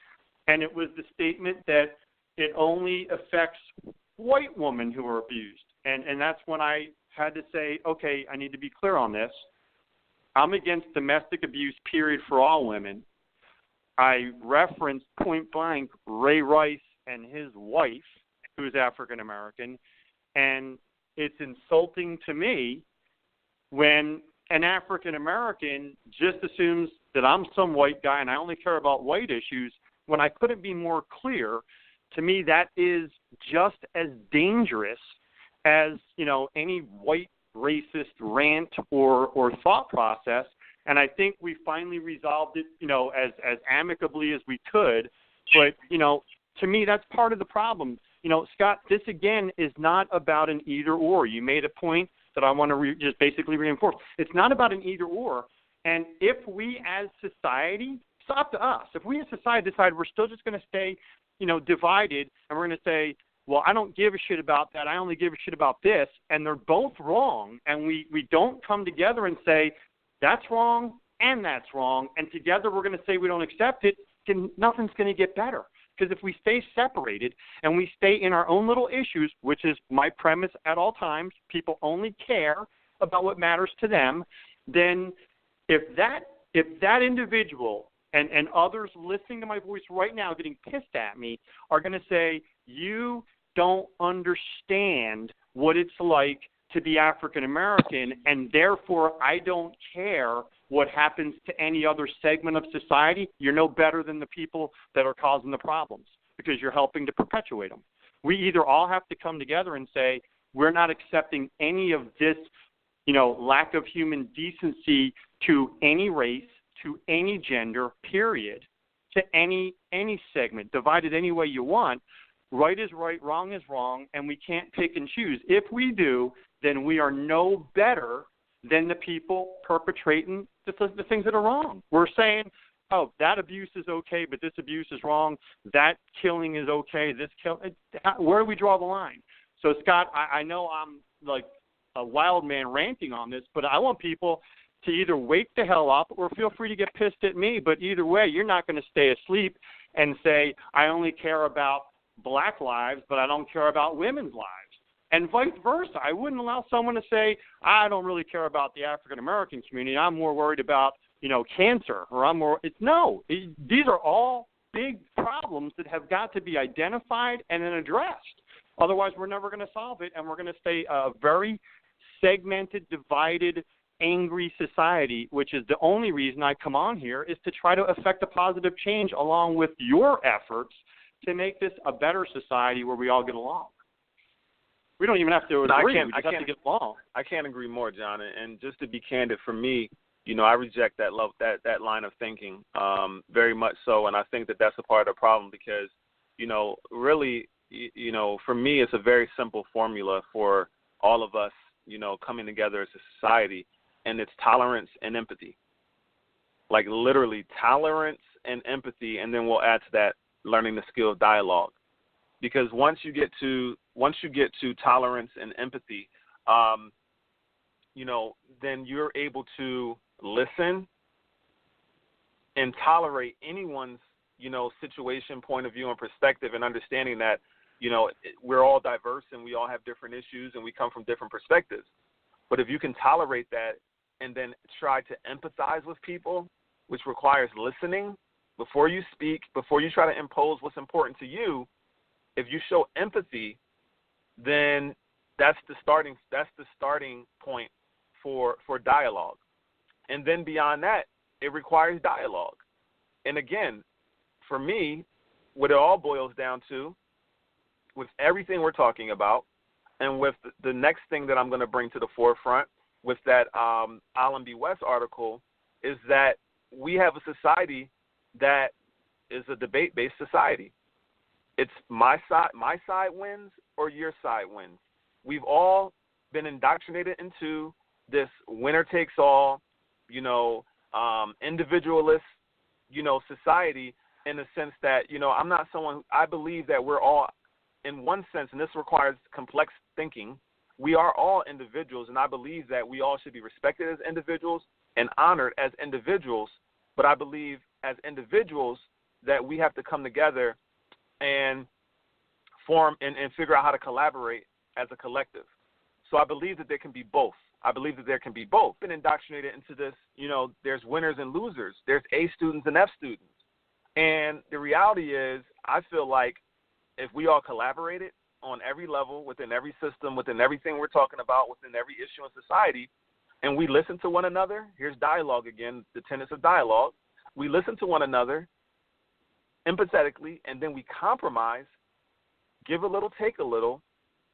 And it was the statement that it only affects white women who are abused. And that's when I had to say, okay, I need to be clear on this. I'm against domestic abuse, period, for all women. I referenced point blank Ray Rice and his wife, who is African American, and it's insulting to me when an African American just assumes that I'm some white guy and I only care about white issues when I couldn't be more clear. To me, that is just as dangerous as, any white racist rant or thought process. And I think we finally resolved it, as amicably as we could. But, to me, that's part of the problem. Scott, this, again, is not about an either or. You made a point that I want to just basically reinforce. It's not about an either or. And if we as society, it's up to us. If we as society decide we're still just going to stay, divided, and we're going to say, well, I don't give a shit about that, I only give a shit about this, and they're both wrong, and we don't come together and say, that's wrong and that's wrong, and together we're going to say we don't accept it, then nothing's going to get better. Because if we stay separated and we stay in our own little issues, which is my premise at all times, people only care about what matters to them, then if that individual and others listening to my voice right now getting pissed at me are going to say, you don't understand what it's like to be African American, and therefore I don't care what happens to any other segment of society, you're no better than the people that are causing the problems because you're helping to perpetuate them. We either all have to come together and say, we're not accepting any of this, lack of human decency to any race, to any gender, period, to any segment, divide it any way you want. Right is right, wrong is wrong, and we can't pick and choose. If we do, then we are no better than the people perpetrating the things that are wrong. We're saying, oh, that abuse is okay, but this abuse is wrong. That killing is okay. Where do we draw the line? So, Scott, I know I'm like a wild man ranting on this, but I want people to either wake the hell up or feel free to get pissed at me. But either way, you're not going to stay asleep and say, I only care about black lives, but I don't care about women's lives. And vice versa. I wouldn't allow someone to say, I don't really care about the African-American community. I'm more worried about, cancer, or these are all big problems that have got to be identified and then addressed. Otherwise, we're never going to solve it, and we're going to stay a very segmented, divided, angry society, which is the only reason I come on here, is to try to affect a positive change along with your efforts to make this a better society where we all get along. We don't even have to agree. We just have to get along. I can't agree more, John. And just to be candid, for me, I reject that line of thinking very much so. And I think that that's a part of the problem because, really, for me, it's a very simple formula for all of us, coming together as a society, and it's tolerance and empathy. Like literally tolerance and empathy, and then we'll add to that learning the skill of dialogue. Because once you get to tolerance and empathy, then you're able to listen and tolerate anyone's, situation, point of view, and perspective, and understanding that, we're all diverse and we all have different issues and we come from different perspectives. But if you can tolerate that and then try to empathize with people, which requires listening before you speak, before you try to impose what's important to you, if you show empathy, then that's the starting point for dialogue. And then beyond that, it requires dialogue. And again, for me, what it all boils down to, with everything we're talking about, and with the next thing that I'm going to bring to the forefront with that Alan B. West article, is that we have a society that is a debate-based society. It's my side wins or your side wins. We've all been indoctrinated into this winner-takes-all, individualist, society, in the sense that, I'm not someone, I believe that we're all, in one sense, and this requires complex thinking, we are all individuals, and I believe that we all should be respected as individuals and honored as individuals, but I believe as individuals that we have to come together and form and figure out how to collaborate as a collective. So I believe that there can be both. Been indoctrinated into this, there's winners and losers. There's A students and F students. And the reality is, I feel like if we all collaborated on every level, within every system, within everything we're talking about, within every issue in society, and we listen to one another, here's dialogue again, the tenets of dialogue. We listen to one another empathetically, and then we compromise, give a little, take a little,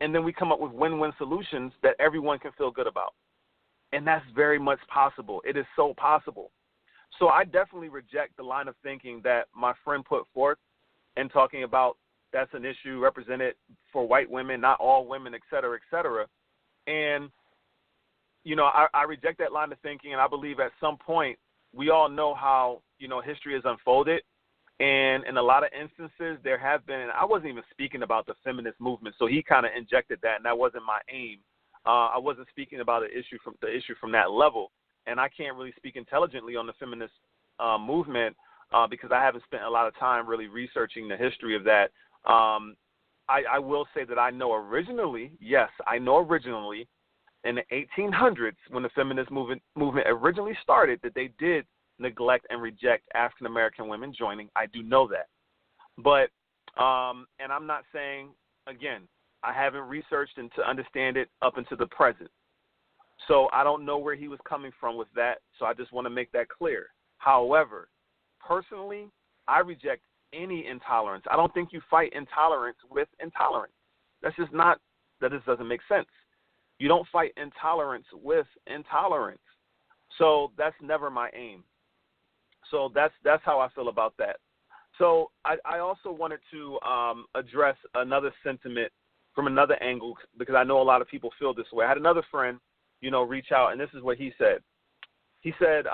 and then we come up with win-win solutions that everyone can feel good about. And that's very much possible. It is so possible. So I definitely reject the line of thinking that my friend put forth in talking about that's an issue represented for white women, not all women, et cetera, et cetera. And, I reject that line of thinking, and I believe at some point we all know how, history has unfolded. And in a lot of instances, there have been, and I wasn't even speaking about the feminist movement, so he kind of injected that, and that wasn't my aim. I wasn't speaking about the issue from that level, and I can't really speak intelligently on the feminist movement because I haven't spent a lot of time really researching the history of that. I will say that I know originally in the 1800s, when the feminist movement originally started, that they did neglect and reject African American women joining. I do know that, but and I'm not saying, again, I haven't researched and to understand it up until the present, so I don't know where he was coming from with that. So I just want to make that clear. However, personally, I reject any intolerance. I don't think you fight intolerance with intolerance. That just doesn't make sense. You don't fight intolerance with intolerance. So that's never my aim. So that's how I feel about that. So I also wanted to address another sentiment from another angle, because I know a lot of people feel this way. I had another friend reach out. And this is what he said. He said,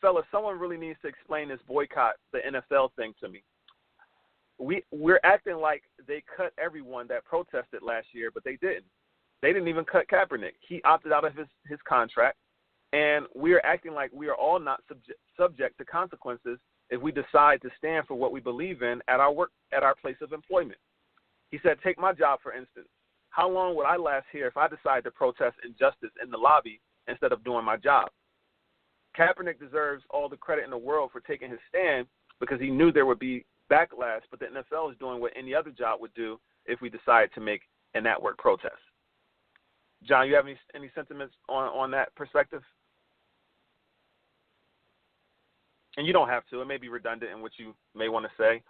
fellas, someone really needs to explain this boycott the NFL thing to me. We're acting like they cut everyone that protested last year, but they didn't. They didn't even cut Kaepernick. He opted out of his contract, and we are acting like we are all not subject to consequences if we decide to stand for what we believe in at our place of employment. He said, take my job, for instance. How long would I last here if I decided to protest injustice in the lobby instead of doing my job? Kaepernick deserves all the credit in the world for taking his stand because he knew there would be backlash, but the NFL is doing what any other job would do if we decide to make an at-work protest. John, you have any sentiments on that perspective? And you don't have to. It may be redundant in what you may want to say.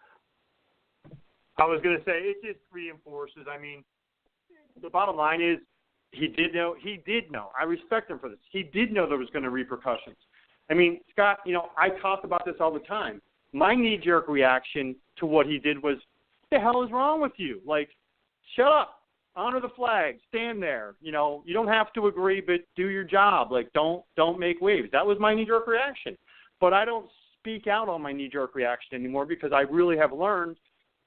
I was going to say it just reinforces. I mean, the bottom line is he did know. I respect him for this. He did know there was going to be repercussions. I mean, Scott, I talk about this all the time. My knee-jerk reaction to what he did was, what the hell is wrong with you? Like, shut up. Honor the flag. Stand there. You don't have to agree, but do your job. Like, don't make waves. That was my knee-jerk reaction. But I don't speak out on my knee-jerk reaction anymore because I really have learned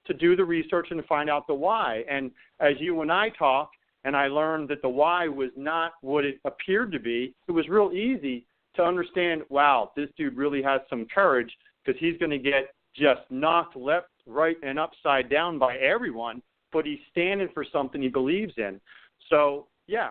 to do the research and to find out the why. And as you and I talk, and I learned that the why was not what it appeared to be, it was real easy to understand, wow, this dude really has some courage because he's going to get just knocked left, right, and upside down by everyone, but he's standing for something he believes in. So, yeah,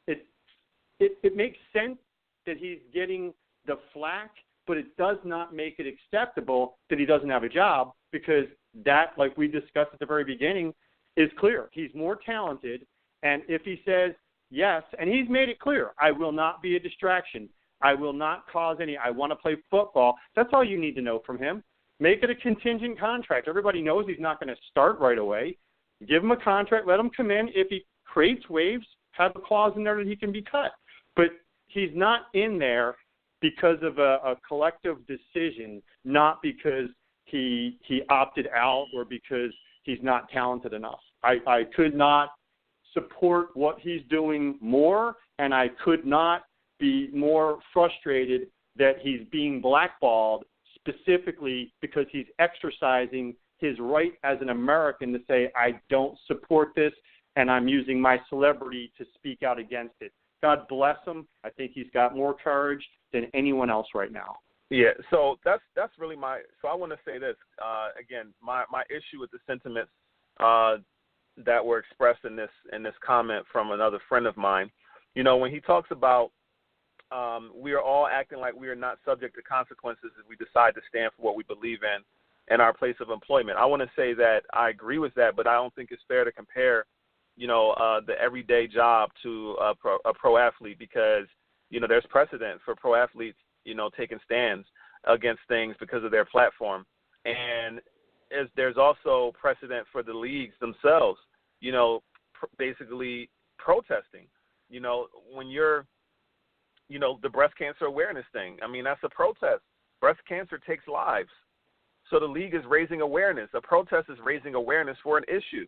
it makes sense that he's getting the flack, but it does not make it acceptable that he doesn't have a job because that, like we discussed at the very beginning, is clear. He's more talented, and if he says yes, and he's made it clear, I will not be a distraction. I will not cause any. I want to play football. That's all you need to know from him. Make it a contingent contract. Everybody knows he's not going to start right away. Give him a contract. Let him come in. If he creates waves, have a clause in there that he can be cut. But he's not in there because of a collective decision, not because he opted out or because he's not talented enough. I could not support what he's doing more, and I could not be more frustrated that he's being blackballed specifically because he's exercising his right as an American to say, I don't support this, and I'm using my celebrity to speak out against it. God bless him. I think he's got more courage than anyone else right now. Yeah, so that's really so I want to say this, again, my issue with the sentiments that were expressed in this comment from another friend of mine, when he talks about we are all acting like we are not subject to consequences if we decide to stand for what we believe in our place of employment. I want to say that I agree with that, but I don't think it's fair to compare, the everyday job to a pro athlete because, there's precedent for pro athletes, taking stands against things because of their platform. And there's also precedent for the leagues themselves, basically protesting, when you're, the breast cancer awareness thing. I mean, that's a protest. Breast cancer takes lives. So the league is raising awareness. A protest is raising awareness for an issue.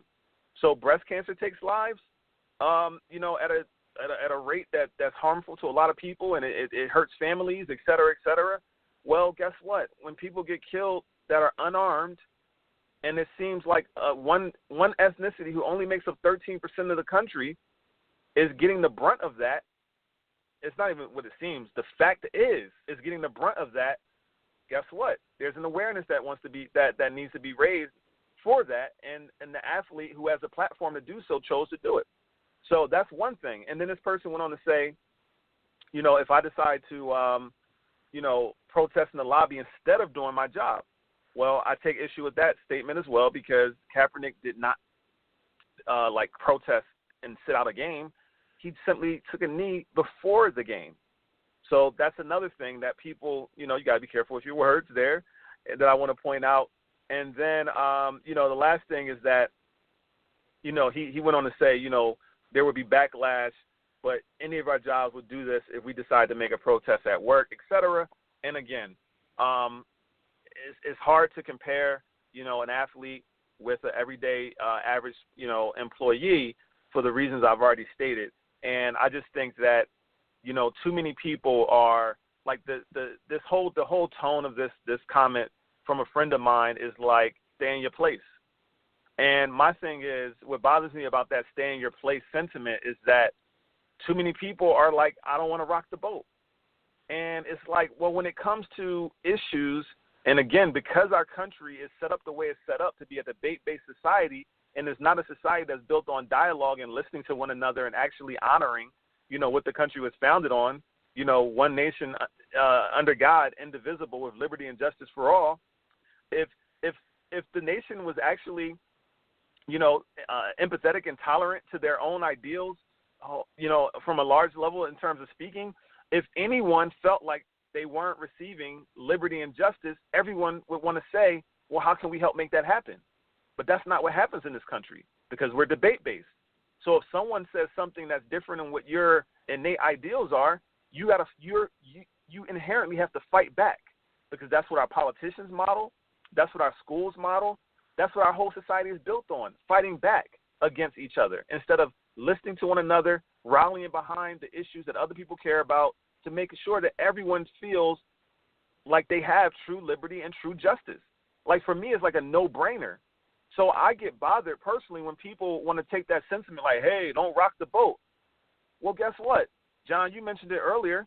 So breast cancer takes lives, at a rate that's harmful to a lot of people, and it hurts families, et cetera, et cetera. Well, guess what? When people get killed that are unarmed, and it seems like one ethnicity who only makes up 13% of the country is getting the brunt of that. It's not even what it seems. The fact is getting the brunt of that. Guess what? There's an awareness that that needs to be raised for that, and the athlete who has a platform to do so chose to do it. So that's one thing. And then this person went on to say, if I decide to, protest in the lobby instead of doing my job, well, I take issue with that statement as well because Kaepernick did not protest and sit out a game. He simply took a knee before the game. So that's another thing that people, you got to be careful with your words there that I want to point out. And then, the last thing is that, he went on to say, there would be backlash, but any of our jobs would do this if we decide to make a protest at work, et cetera. And again, it's hard to compare, an athlete with an everyday average, employee for the reasons I've already stated. And I just think that, too many people are like the whole tone of this comment from a friend of mine is like, stay in your place. And my thing is, what bothers me about that stay in your place sentiment is that too many people are like, I don't want to rock the boat. And it's like, well, when it comes to issues, and again, because our country is set up the way it's set up to be a debate-based society, and it's not a society that's built on dialogue and listening to one another and actually honoring, what the country was founded on, one nation under God, indivisible, with liberty and justice for all. If the nation was actually, empathetic and tolerant to their own ideals, from a large level in terms of speaking, if anyone felt like they weren't receiving liberty and justice, everyone would want to say, well, how can we help make that happen? But that's not what happens in this country because we're debate-based. So if someone says something that's different than what your innate ideals are, you inherently have to fight back because that's what our politicians model, that's what our schools model, that's what our whole society is built on, fighting back against each other instead of listening to one another, rallying behind the issues that other people care about to make sure that everyone feels like they have true liberty and true justice. Like for me, it's like a no-brainer. So I get bothered personally when people want to take that sentiment like, hey, don't rock the boat. Well, guess what? John, you mentioned it earlier.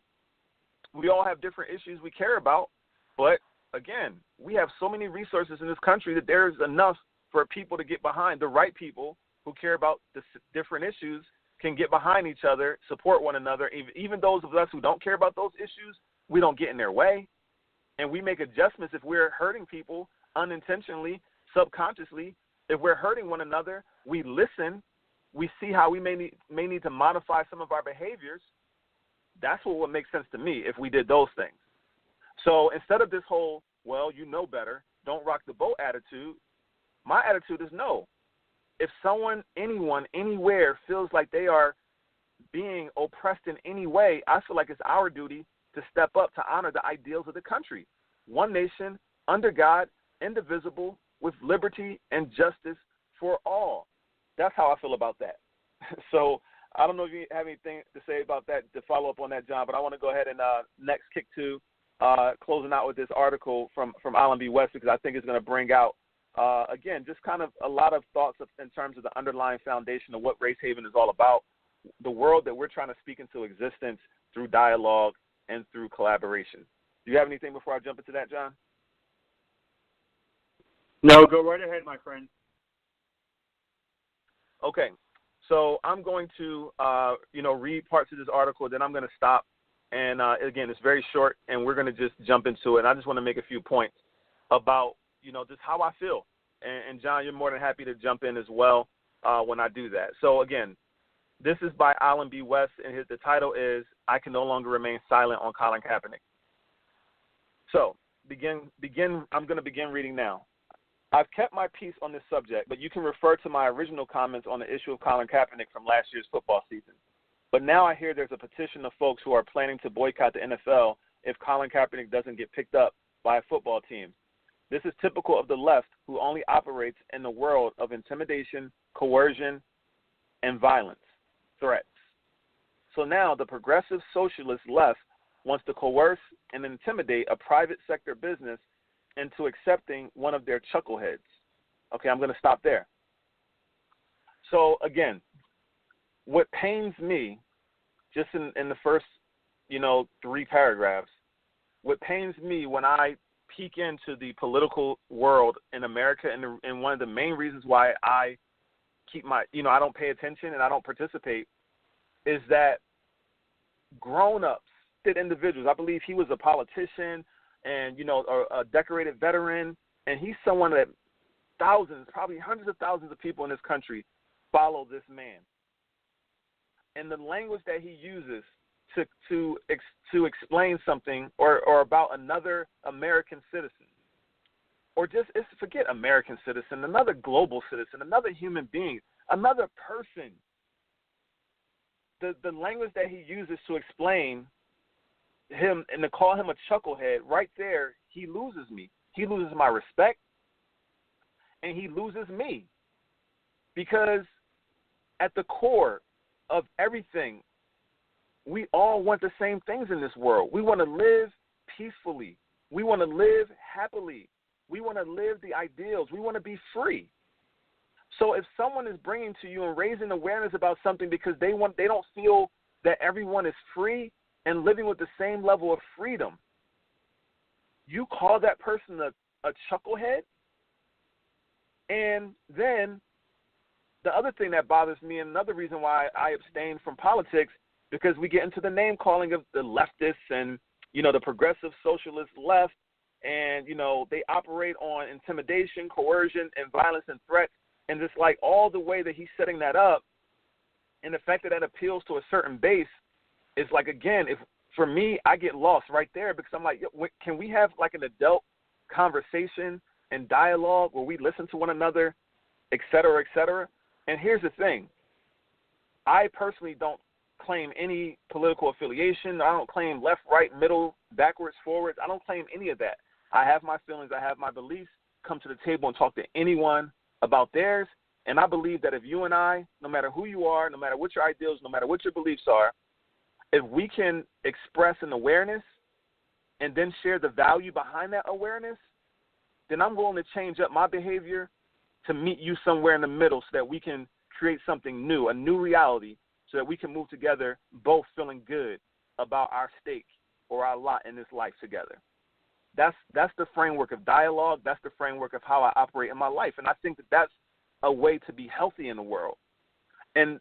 We all have different issues we care about. But, again, we have so many resources in this country that there's enough for people to get behind. The right people who care about the different issues can get behind each other, support one another. Even those of us who don't care about those issues, we don't get in their way. And we make adjustments if we're hurting people unintentionally, subconsciously. If we're hurting one another, we listen. We see how we may need to modify some of our behaviors. That's what would make sense to me if we did those things. So instead of this whole, well, you know better, don't rock the boat attitude, my attitude is no. If someone, anyone, anywhere feels like they are being oppressed in any way, I feel like it's our duty to step up to honor the ideals of the country. One nation, under God, indivisible, with liberty and justice for all. That's how I feel about that. So I don't know if you have anything to say about that to follow up on that, John, but I want to go ahead and next kick to closing out with this article from Alan B. West because I think it's going to bring out, again, just kind of a lot of thoughts in terms of the underlying foundation of what Race Haven is all about, the world that we're trying to speak into existence through dialogue and through collaboration. Do you have anything before I jump into that, John? No, go right ahead, my friend. Okay, so I'm going to, read parts of this article, then I'm going to stop. And, again, it's very short, and we're going to just jump into it. And I just want to make a few points about, just how I feel. And John, you're more than happy to jump in as well when I do that. So, again, this is by Alan B. West, and the title is I Can No Longer Remain Silent on Colin Kaepernick. So, I'm going to begin reading now. I've kept my peace on this subject, but you can refer to my original comments on the issue of Colin Kaepernick from last year's football season. But now I hear there's a petition of folks who are planning to boycott the NFL if Colin Kaepernick doesn't get picked up by a football team. This is typical of the left, who only operates in the world of intimidation, coercion, and violence, threats. So now the progressive socialist left wants to coerce and intimidate a private sector business into accepting one of their chuckleheads. Okay, I'm going to stop there. So, again, what pains me, just in the first, 3 paragraphs, what pains me when I peek into the political world in America, and one of the main reasons why I keep I don't pay attention and I don't participate, is that grown-ups, individuals, I believe he was a politician, and, a decorated veteran, and he's someone that thousands, probably hundreds of thousands of people in this country follow this man. And the language that he uses to explain something or about another American citizen, or forget American citizen, another global citizen, another human being, another person, the language that he uses to explain him and to call him a chucklehead, right there, he loses me. He loses my respect. and he loses me. Because at the core of everything, we all want the same things in this world. We want to live peacefully. We want to live happily. We want to live the ideals. We want to be free. So if someone is bringing to you and raising awareness about something because they don't feel that everyone is free and living with the same level of freedom, you call that person a chucklehead? And then the other thing that bothers me, and another reason why I abstain from politics, because we get into the name calling of the leftists and, the progressive socialist left, and, they operate on intimidation, coercion, and violence and threats. And it's like all the way that he's setting that up, and the fact that appeals to a certain base is like, again, if for me, I get lost right there because I'm like, can we have like an adult conversation and dialogue where we listen to one another, et cetera, et cetera? And here's the thing. I personally don't claim any political affiliation. I don't claim left, right, middle, backwards, forwards. I don't claim any of that. I have my feelings. I have my beliefs. Come to the table and talk to anyone about theirs. And I believe that if you and I, no matter who you are, no matter what your ideals, no matter what your beliefs are, if we can express an awareness and then share the value behind that awareness, then I'm willing to change up my behavior to meet you somewhere in the middle so that we can create something new, a new reality, so that we can move together both feeling good about our stake or our lot in this life together. That's the framework of dialogue. That's the framework of how I operate in my life. And I think that that's a way to be healthy in the world. And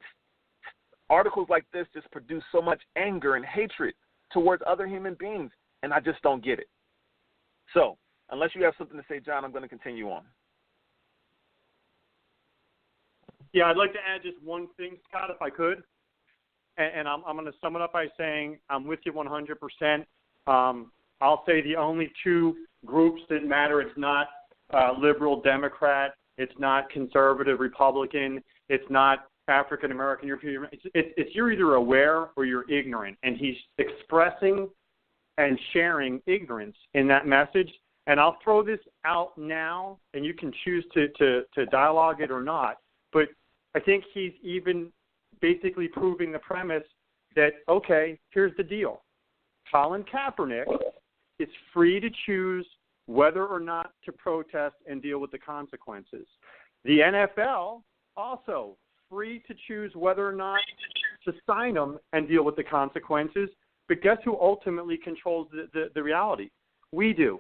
articles like this just produce so much anger and hatred towards other human beings, and I just don't get it. So, unless you have something to say, John, I'm going to continue on. Yeah, I'd like to add just one thing, Scott, if I could. And I'm going to sum it up by saying I'm with you 100%. I'll say the only two groups that matter, it's not liberal Democrat, it's not conservative Republican, it's not African American, European. It's you're either aware or you're ignorant. And he's expressing and sharing ignorance in that message. And I'll throw this out now, and you can choose to dialogue it or not. But I think he's even basically proving the premise that, okay, here's the deal. Colin Kaepernick is free to choose whether or not to protest and deal with the consequences. The NFL also free to choose whether or not to sign him and deal with the consequences. But guess who ultimately controls the reality? We do.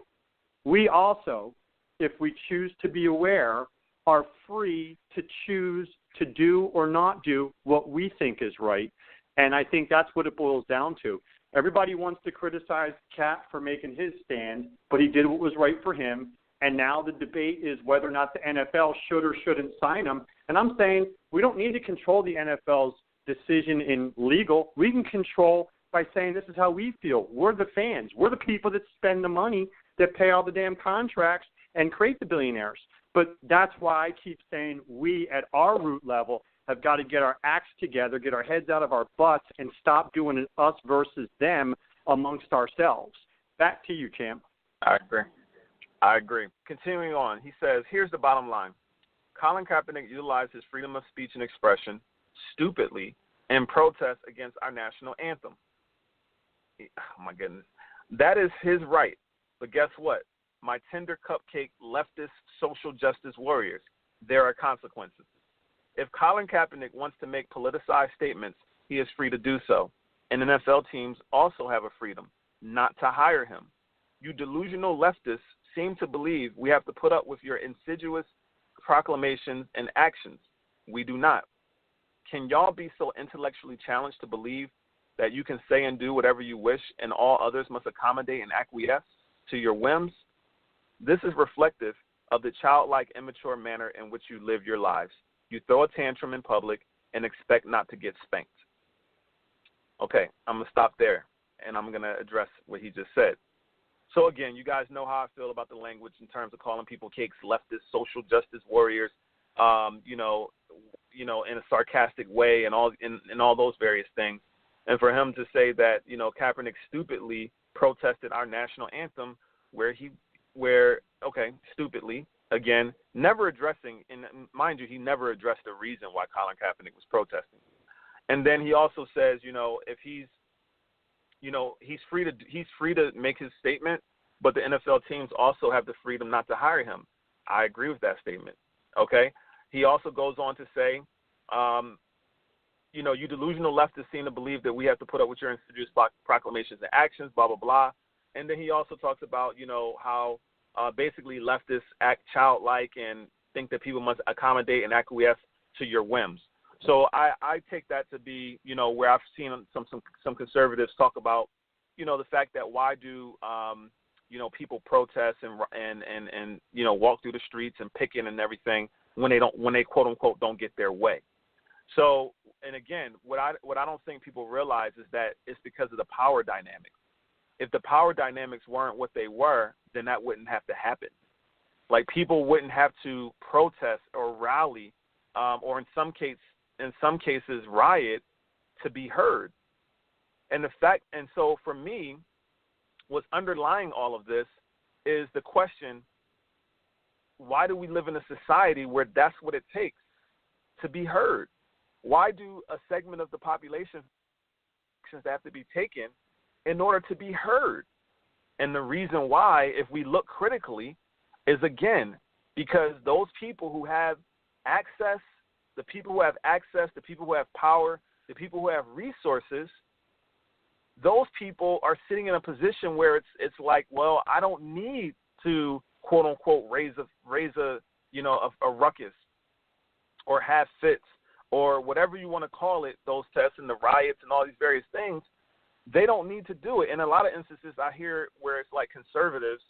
We also, if we choose to be aware, are free to choose to do or not do what we think is right. And I think that's what it boils down to. Everybody wants to criticize Cap for making his stand, but he did what was right for him. And now the debate is whether or not the NFL should or shouldn't sign him. And I'm saying we don't need to control the NFL's decision in legal. We can control by saying this is how we feel. We're the fans. We're the people that spend the money, that pay all the damn contracts and create the billionaires. But that's why I keep saying we at our root level have got to get our acts together, get our heads out of our butts, and stop doing an us versus them amongst ourselves. Back to you, champ. I agree. Continuing on, he says, here's the bottom line. Colin Kaepernick utilized his freedom of speech and expression stupidly in protest against our national anthem. Oh, my goodness. That is his right. But guess what? My tender cupcake leftist social justice warriors, there are consequences. If Colin Kaepernick wants to make politicized statements, he is free to do so. And NFL teams also have a freedom not to hire him. You delusional leftists seem to believe we have to put up with your insidious proclamations and actions. We do not. Can y'all be so intellectually challenged to believe that you can say and do whatever you wish and all others must accommodate and acquiesce to your whims? This is reflective of the childlike, immature manner in which you live your lives. You throw a tantrum in public and expect not to get spanked. Okay, I'm going to stop there, and I'm going to address what he just said. So, again, you guys know how I feel about the language in terms of calling people cakes, leftist, social justice warriors, in a sarcastic way and all those various things. And for him to say that, Kaepernick stupidly protested our national anthem stupidly, again, never addressing, and mind you, he never addressed the reason why Colin Kaepernick was protesting. And then he also says, if he's free to make his statement, but the NFL teams also have the freedom not to hire him. I agree with that statement. Okay. He also goes on to say, you delusional leftists seem to believe that we have to put up with your insidious proclamations and actions, blah, blah, blah. And then he also talks about, how basically leftists act childlike and think that people must accommodate and acquiesce to your whims. So I take that to be, where I've seen some conservatives talk about, the fact that why do, people protest and walk through the streets and picket and everything when they quote unquote don't get their way. So, and again, what I don't think people realize is that it's because of the power dynamics. If the power dynamics weren't what they were, then that wouldn't have to happen. Like, people wouldn't have to protest or rally, or in some cases riot to be heard. And so for me, what's underlying all of this is the question: why do we live in a society where that's what it takes to be heard? Why do a segment of the population have to be taken in order to be heard? And the reason why, if we look critically, is again because those people who have access, the people who have power, the people who have resources, those people are sitting in a position where it's like, well, I don't need to quote unquote raise a ruckus or have fits or whatever you want to call it, those tests and the riots and all these various things. They don't need to do it. In a lot of instances, I hear where it's like conservatives,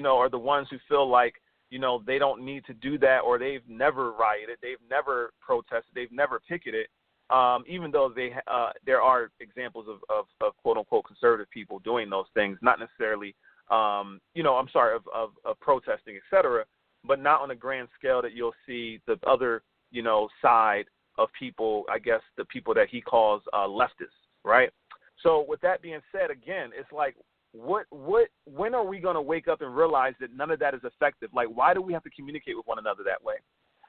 are the ones who feel like, they don't need to do that, or they've never rioted, they've never protested, they've never picketed, even though there are examples of quote unquote conservative people doing those things, not necessarily, of protesting, et cetera, but not on a grand scale that you'll see the other, side of people, I guess the people that he calls leftists, right? So with that being said, again, it's like, when are we going to wake up and realize that none of that is effective? Like, why do we have to communicate with one another that way?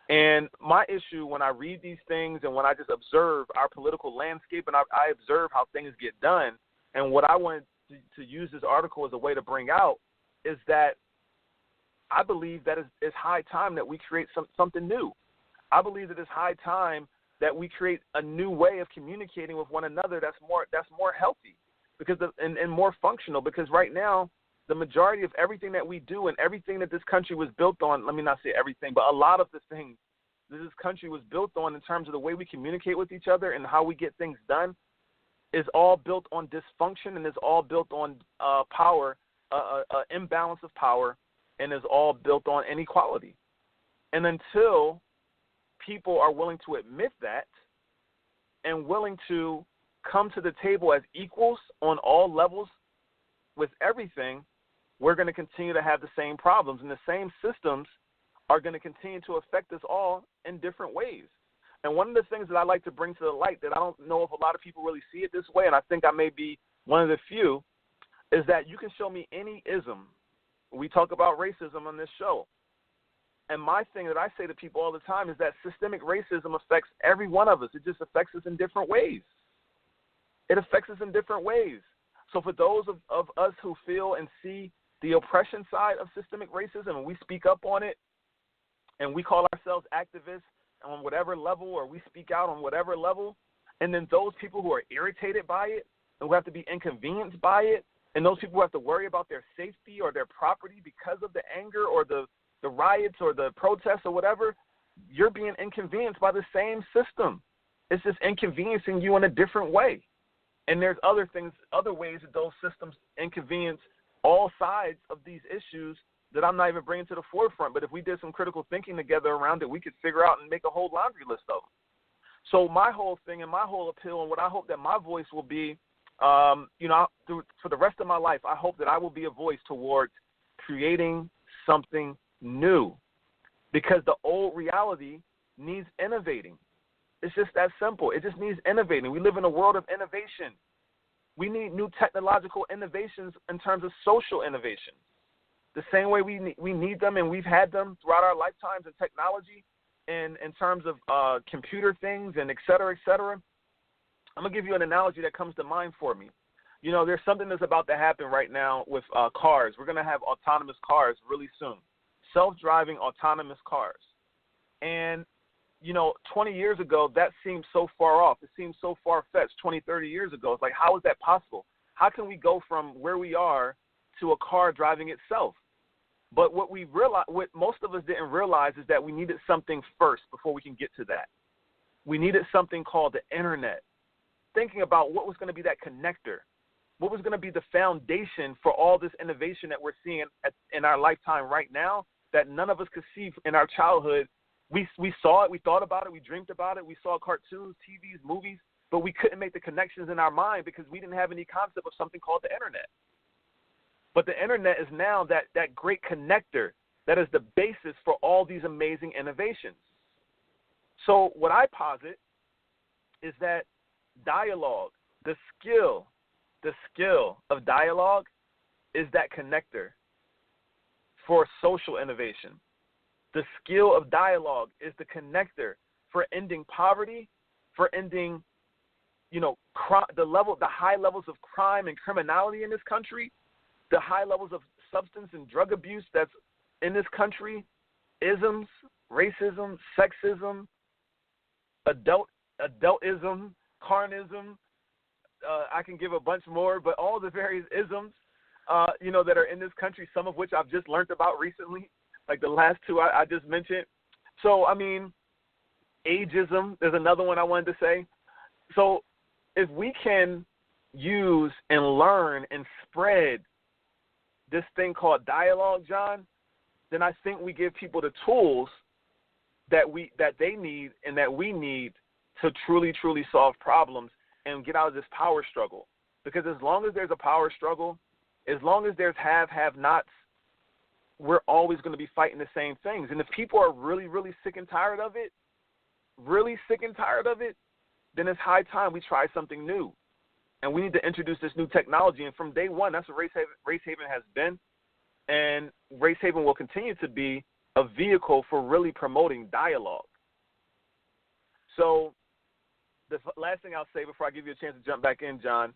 And my issue when I read these things and when I just observe our political landscape and I observe how things get done, and what I wanted to use this article as a way to bring out is that I believe that it's high time that we create something new. I believe that it's high time that we create a new way of communicating with one another that's more healthy and more functional, because right now the majority of everything that we do and everything that this country was built on, let me not say everything, but a lot of the things that this country was built on in terms of the way we communicate with each other and how we get things done is all built on dysfunction and is all built on power, imbalance of power, and is all built on inequality. And until people are willing to admit that and willing to come to the table as equals on all levels with everything, we're going to continue to have the same problems, and the same systems are going to continue to affect us all in different ways. And one of the things that I like to bring to the light that I don't know if a lot of people really see it this way, and I think I may be one of the few, is that you can show me any ism. We talk about racism on this show. And my thing that I say to people all the time is that systemic racism affects every one of us. It just affects us in different ways. It affects us in different ways. So for those of us who feel and see the oppression side of systemic racism, and we speak up on it, and we call ourselves activists on whatever level, or we speak out on whatever level, and then those people who are irritated by it and who have to be inconvenienced by it, and those people who have to worry about their safety or their property because of the anger or the riots or the protests or whatever, you're being inconvenienced by the same system. It's just inconveniencing you in a different way. And there's other ways that those systems inconvenience all sides of these issues that I'm not even bringing to the forefront. But if we did some critical thinking together around it, we could figure out and make a whole laundry list of them. So my whole thing and my whole appeal, and what I hope that my voice will be, for the rest of my life, I hope that I will be a voice towards creating something new, because the old reality needs innovating. It's just that simple. It just needs innovating. We live in a world of innovation. We need new technological innovations in terms of social innovation. the same way we need them, and we've had them throughout our lifetimes in technology and in terms of computer things and et cetera, et cetera. I'm going to give you an analogy that comes to mind for me. You know, there's something that's about to happen right now with cars. We're going to have autonomous cars really soon, self-driving autonomous cars. And, you know, 20 years ago, that seemed so far off. It seemed so far-fetched 20, 30 years ago. It's like, how is that possible? How can we go from where we are to a car driving itself? But what most of us didn't realize is that we needed something first before we can get to that. We needed something called the internet. Thinking about what was going to be that connector, what was going to be the foundation for all this innovation that we're seeing in our lifetime right now that none of us could see in our childhood. We saw it, we thought about it, we dreamed about it, we saw cartoons, TVs, movies, but we couldn't make the connections in our mind because we didn't have any concept of something called the internet. But the internet is now that great connector that is the basis for all these amazing innovations. So what I posit is that dialogue, the skill of dialogue is that connector for social innovation. The skill of dialogue is the connector for ending poverty, for ending, you know, the high levels of crime and criminality in this country, the high levels of substance and drug abuse that's in this country, isms, racism, sexism, adultism, carnism. I can give a bunch more, but all the various isms, you know, that are in this country, some of which I've just learned about recently, like the last two I just mentioned. So, I mean, ageism, there's another one I wanted to say. So if we can use and learn and spread this thing called dialogue, John, then I think we give people the tools that they need and that we need to truly, truly solve problems and get out of this power struggle. Because as long as there's a power struggle, as long as there's have-nots, we're always going to be fighting the same things. And if people are really, really sick and tired of it, then it's high time we try something new. And we need to introduce this new technology. And from day one, that's what RaceHaven has been. And RaceHaven will continue to be a vehicle for really promoting dialogue. So the last thing I'll say before I give you a chance to jump back in, John,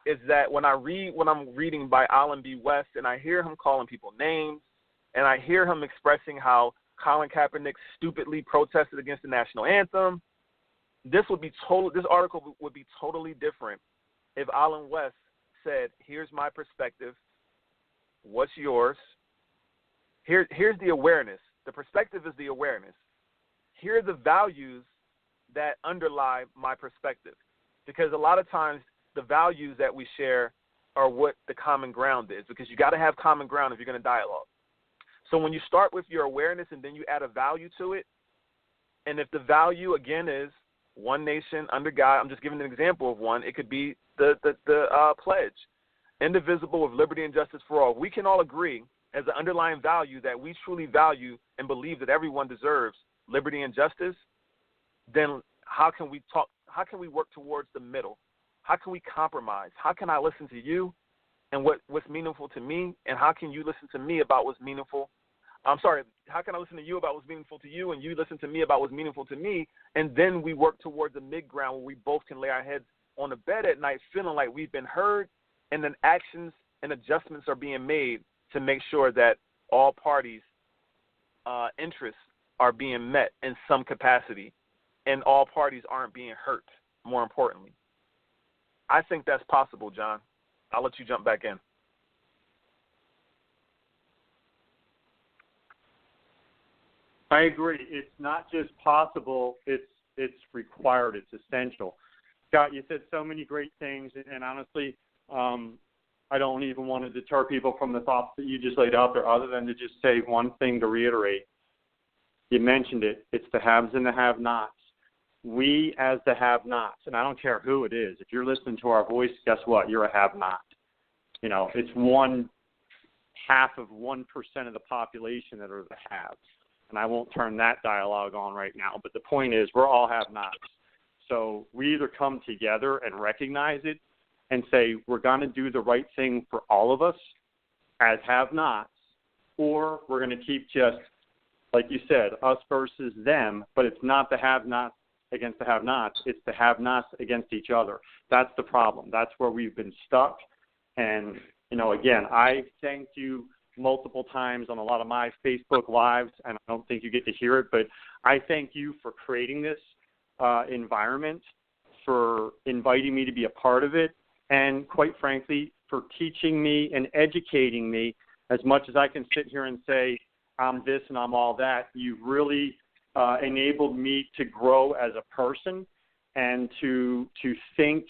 is that when I'm reading by Alan B. West and I hear him calling people names and I hear him expressing how Colin Kaepernick stupidly protested against the national anthem, this article would be totally different if Alan West said, here's my perspective, what's yours? Here's the awareness. The perspective is the awareness. Here are the values that underlie my perspective. Because a lot of times the values that we share are what the common ground is, because you got to have common ground if you're going to dialogue. So when you start with your awareness and then you add a value to it, and if the value, again, is one nation under God, I'm just giving an example of one. It could be the pledge, indivisible with liberty and justice for all. We can all agree as an underlying value that we truly value and believe that everyone deserves liberty and justice. Then how can we work towards the middle? How can we compromise? How can I listen to you and what's meaningful to me, and how can you listen to me about what's meaningful? How can I listen to you about what's meaningful to you and you listen to me about what's meaningful to me, and then we work towards a mid-ground where we both can lay our heads on the bed at night feeling like we've been heard, and then actions and adjustments are being made to make sure that all parties' interests are being met in some capacity and all parties aren't being hurt, more importantly. I think that's possible, John. I'll let you jump back in. I agree. It's not just possible, it's required, it's essential. Scott, you said so many great things, and honestly, I don't even want to deter people from the thoughts that you just laid out there other than to just say one thing to reiterate. You mentioned it. It's the haves and the have-nots. We as the have-nots, and I don't care who it is, if you're listening to our voice, guess what? You're a have-not. You know, it's 1/2 of 1% of the population that are the haves. And I won't turn that dialogue on right now, but the point is we're all have-nots. So we either come together and recognize it and say we're going to do the right thing for all of us as have-nots, or we're going to keep just, like you said, us versus them, but it's not the have-nots against the have-nots. It's the have-nots against each other. That's the problem. That's where we've been stuck. And, again, I thank you multiple times on a lot of my Facebook Lives, and I don't think you get to hear it, but I thank you for creating this environment, for inviting me to be a part of it, and quite frankly, for teaching me and educating me. As much as I can sit here and say, I'm this and I'm all that, you've really enabled me to grow as a person and to think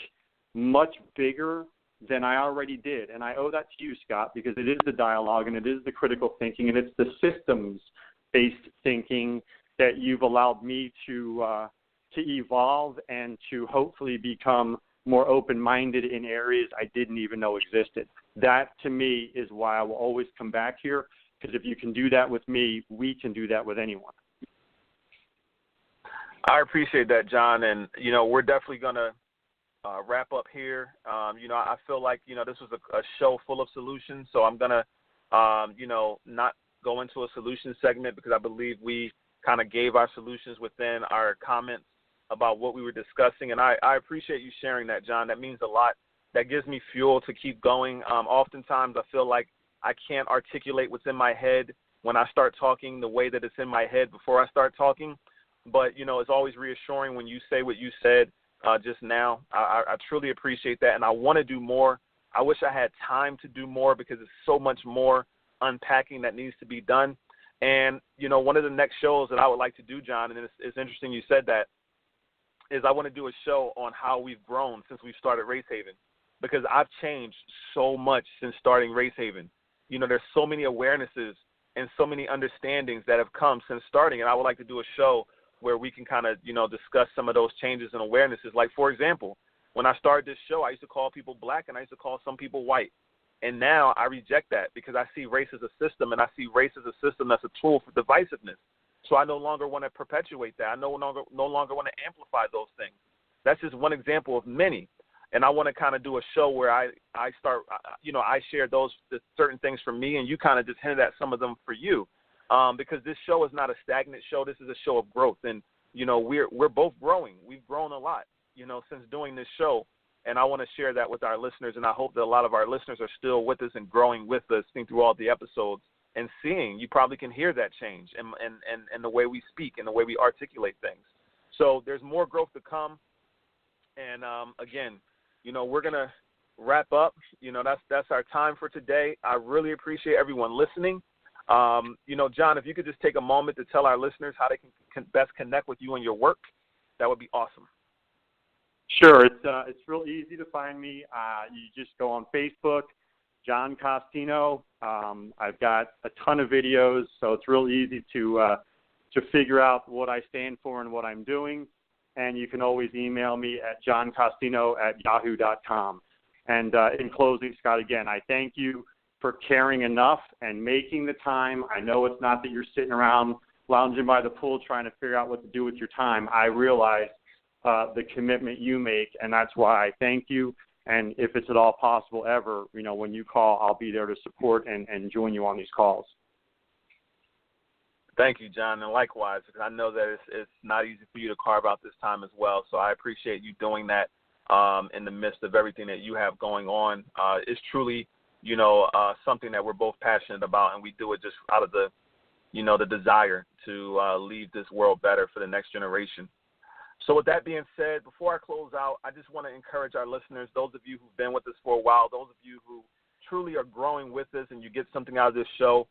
much bigger than I already did. And I owe that to you, Scott, because it is the dialogue and it is the critical thinking and it's the systems-based thinking that you've allowed me to evolve and to hopefully become more open-minded in areas I didn't even know existed. That, to me, is why I will always come back here, because if you can do that with me, we can do that with anyone. I appreciate that, John, and, we're definitely going to wrap up here. I feel like, this was a show full of solutions, so I'm going to, not go into a solution segment because I believe we kind of gave our solutions within our comments about what we were discussing, and I appreciate you sharing that, John. That means a lot. That gives me fuel to keep going. Oftentimes I feel like I can't articulate what's in my head when I start talking the way that it's in my head before I start talking, but, it's always reassuring when you say what you said just now. I truly appreciate that, and I want to do more. I wish I had time to do more because there's so much more unpacking that needs to be done. And, one of the next shows that I would like to do, John, and it's interesting you said that, is I want to do a show on how we've grown since we've started Race Haven, because I've changed so much since starting Race Haven. There's so many awarenesses and so many understandings that have come since starting, and I would like to do a show where we can kind of, discuss some of those changes and awarenesses. Like, for example, when I started this show, I used to call people black and I used to call some people white. And now I reject that because I see race as a system, and I see race as a system that's a tool for divisiveness. So I no longer want to perpetuate that. I no longer want to amplify those things. That's just one example of many. And I want to kind of do a show where I start, I share the certain things for me, and you kind of just hinted at some of them for you. Because this show is not a stagnant show. This is a show of growth. And, we're both growing. We've grown a lot, since doing this show. And I want to share that with our listeners. And I hope that a lot of our listeners are still with us and growing with us through all the episodes. And seeing, you probably can hear that change in the way we speak and the way we articulate things. So there's more growth to come. And, again, we're going to wrap up. That's our time for today. I really appreciate everyone listening. John, if you could just take a moment to tell our listeners how they can best connect with you and your work, that would be awesome. Sure. It's real easy to find me. You just go on Facebook, John Costino. I've got a ton of videos, so it's real easy to figure out what I stand for and what I'm doing. And you can always email me at johncostino@yahoo.com. And in closing, Scott, again, I thank you for caring enough and making the time. I know it's not that you're sitting around lounging by the pool trying to figure out what to do with your time. I realize the commitment you make, and that's why I thank you. And if it's at all possible ever, when you call, I'll be there to support and join you on these calls. Thank you, John, and likewise, because I know that it's not easy for you to carve out this time as well. So I appreciate you doing that in the midst of everything that you have going on. It's truly, something that we're both passionate about, and we do it just out of the desire to leave this world better for the next generation. So with that being said, before I close out, I just want to encourage our listeners, those of you who've been with us for a while, those of you who truly are growing with us and you get something out of this show,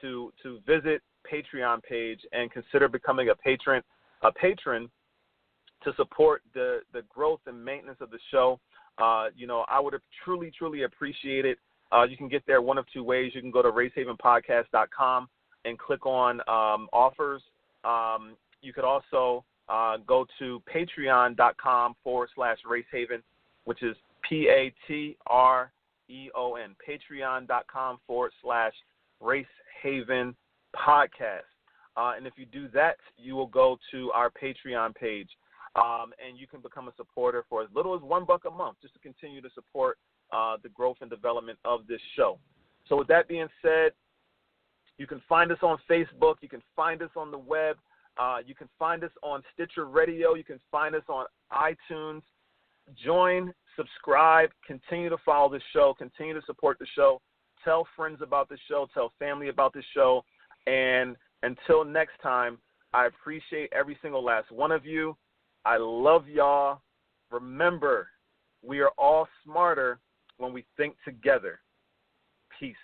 to visit Patreon page and consider becoming a patron to support the growth and maintenance of the show. I would have truly appreciate it. You can get there one of two ways. You can go to RaceHavenPodcast.com and click on offers. You could also go to patreon.com/RaceHaven, which is PATREON, patreon.com/RaceHavenPodcast. And if you do that, you will go to our Patreon page, and you can become a supporter for as little as $1 a month, just to continue to support the growth and development of this show. So with that being said, You can find us on Facebook. You can find us on the web. You can find us on Stitcher Radio. You can find us on iTunes. Join, subscribe, continue to follow the show, continue to support the show. Tell friends about the show. Tell family about the show. And until next time, I appreciate every single last one of you. I love y'all. Remember, we are all smarter when we think together. Peace.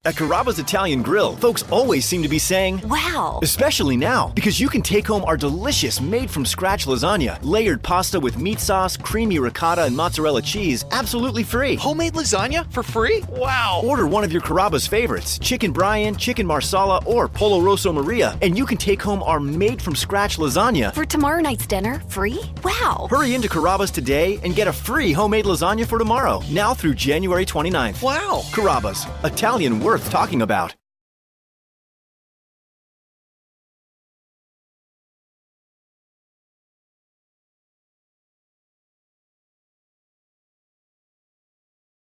At Carrabba's Italian Grill, folks always seem to be saying, wow! Especially now, because you can take home our delicious made-from-scratch lasagna, layered pasta with meat sauce, creamy ricotta, and mozzarella cheese, absolutely free. Homemade lasagna for free? Wow! Order one of your Carrabba's favorites, chicken Brian, chicken marsala, or pollo rosso Maria, and you can take home our made-from-scratch lasagna. For tomorrow night's dinner, free? Wow! Hurry into Carrabba's today and get a free homemade lasagna for tomorrow, now through January 29th. Wow! Carrabba's, Italian worth talking about.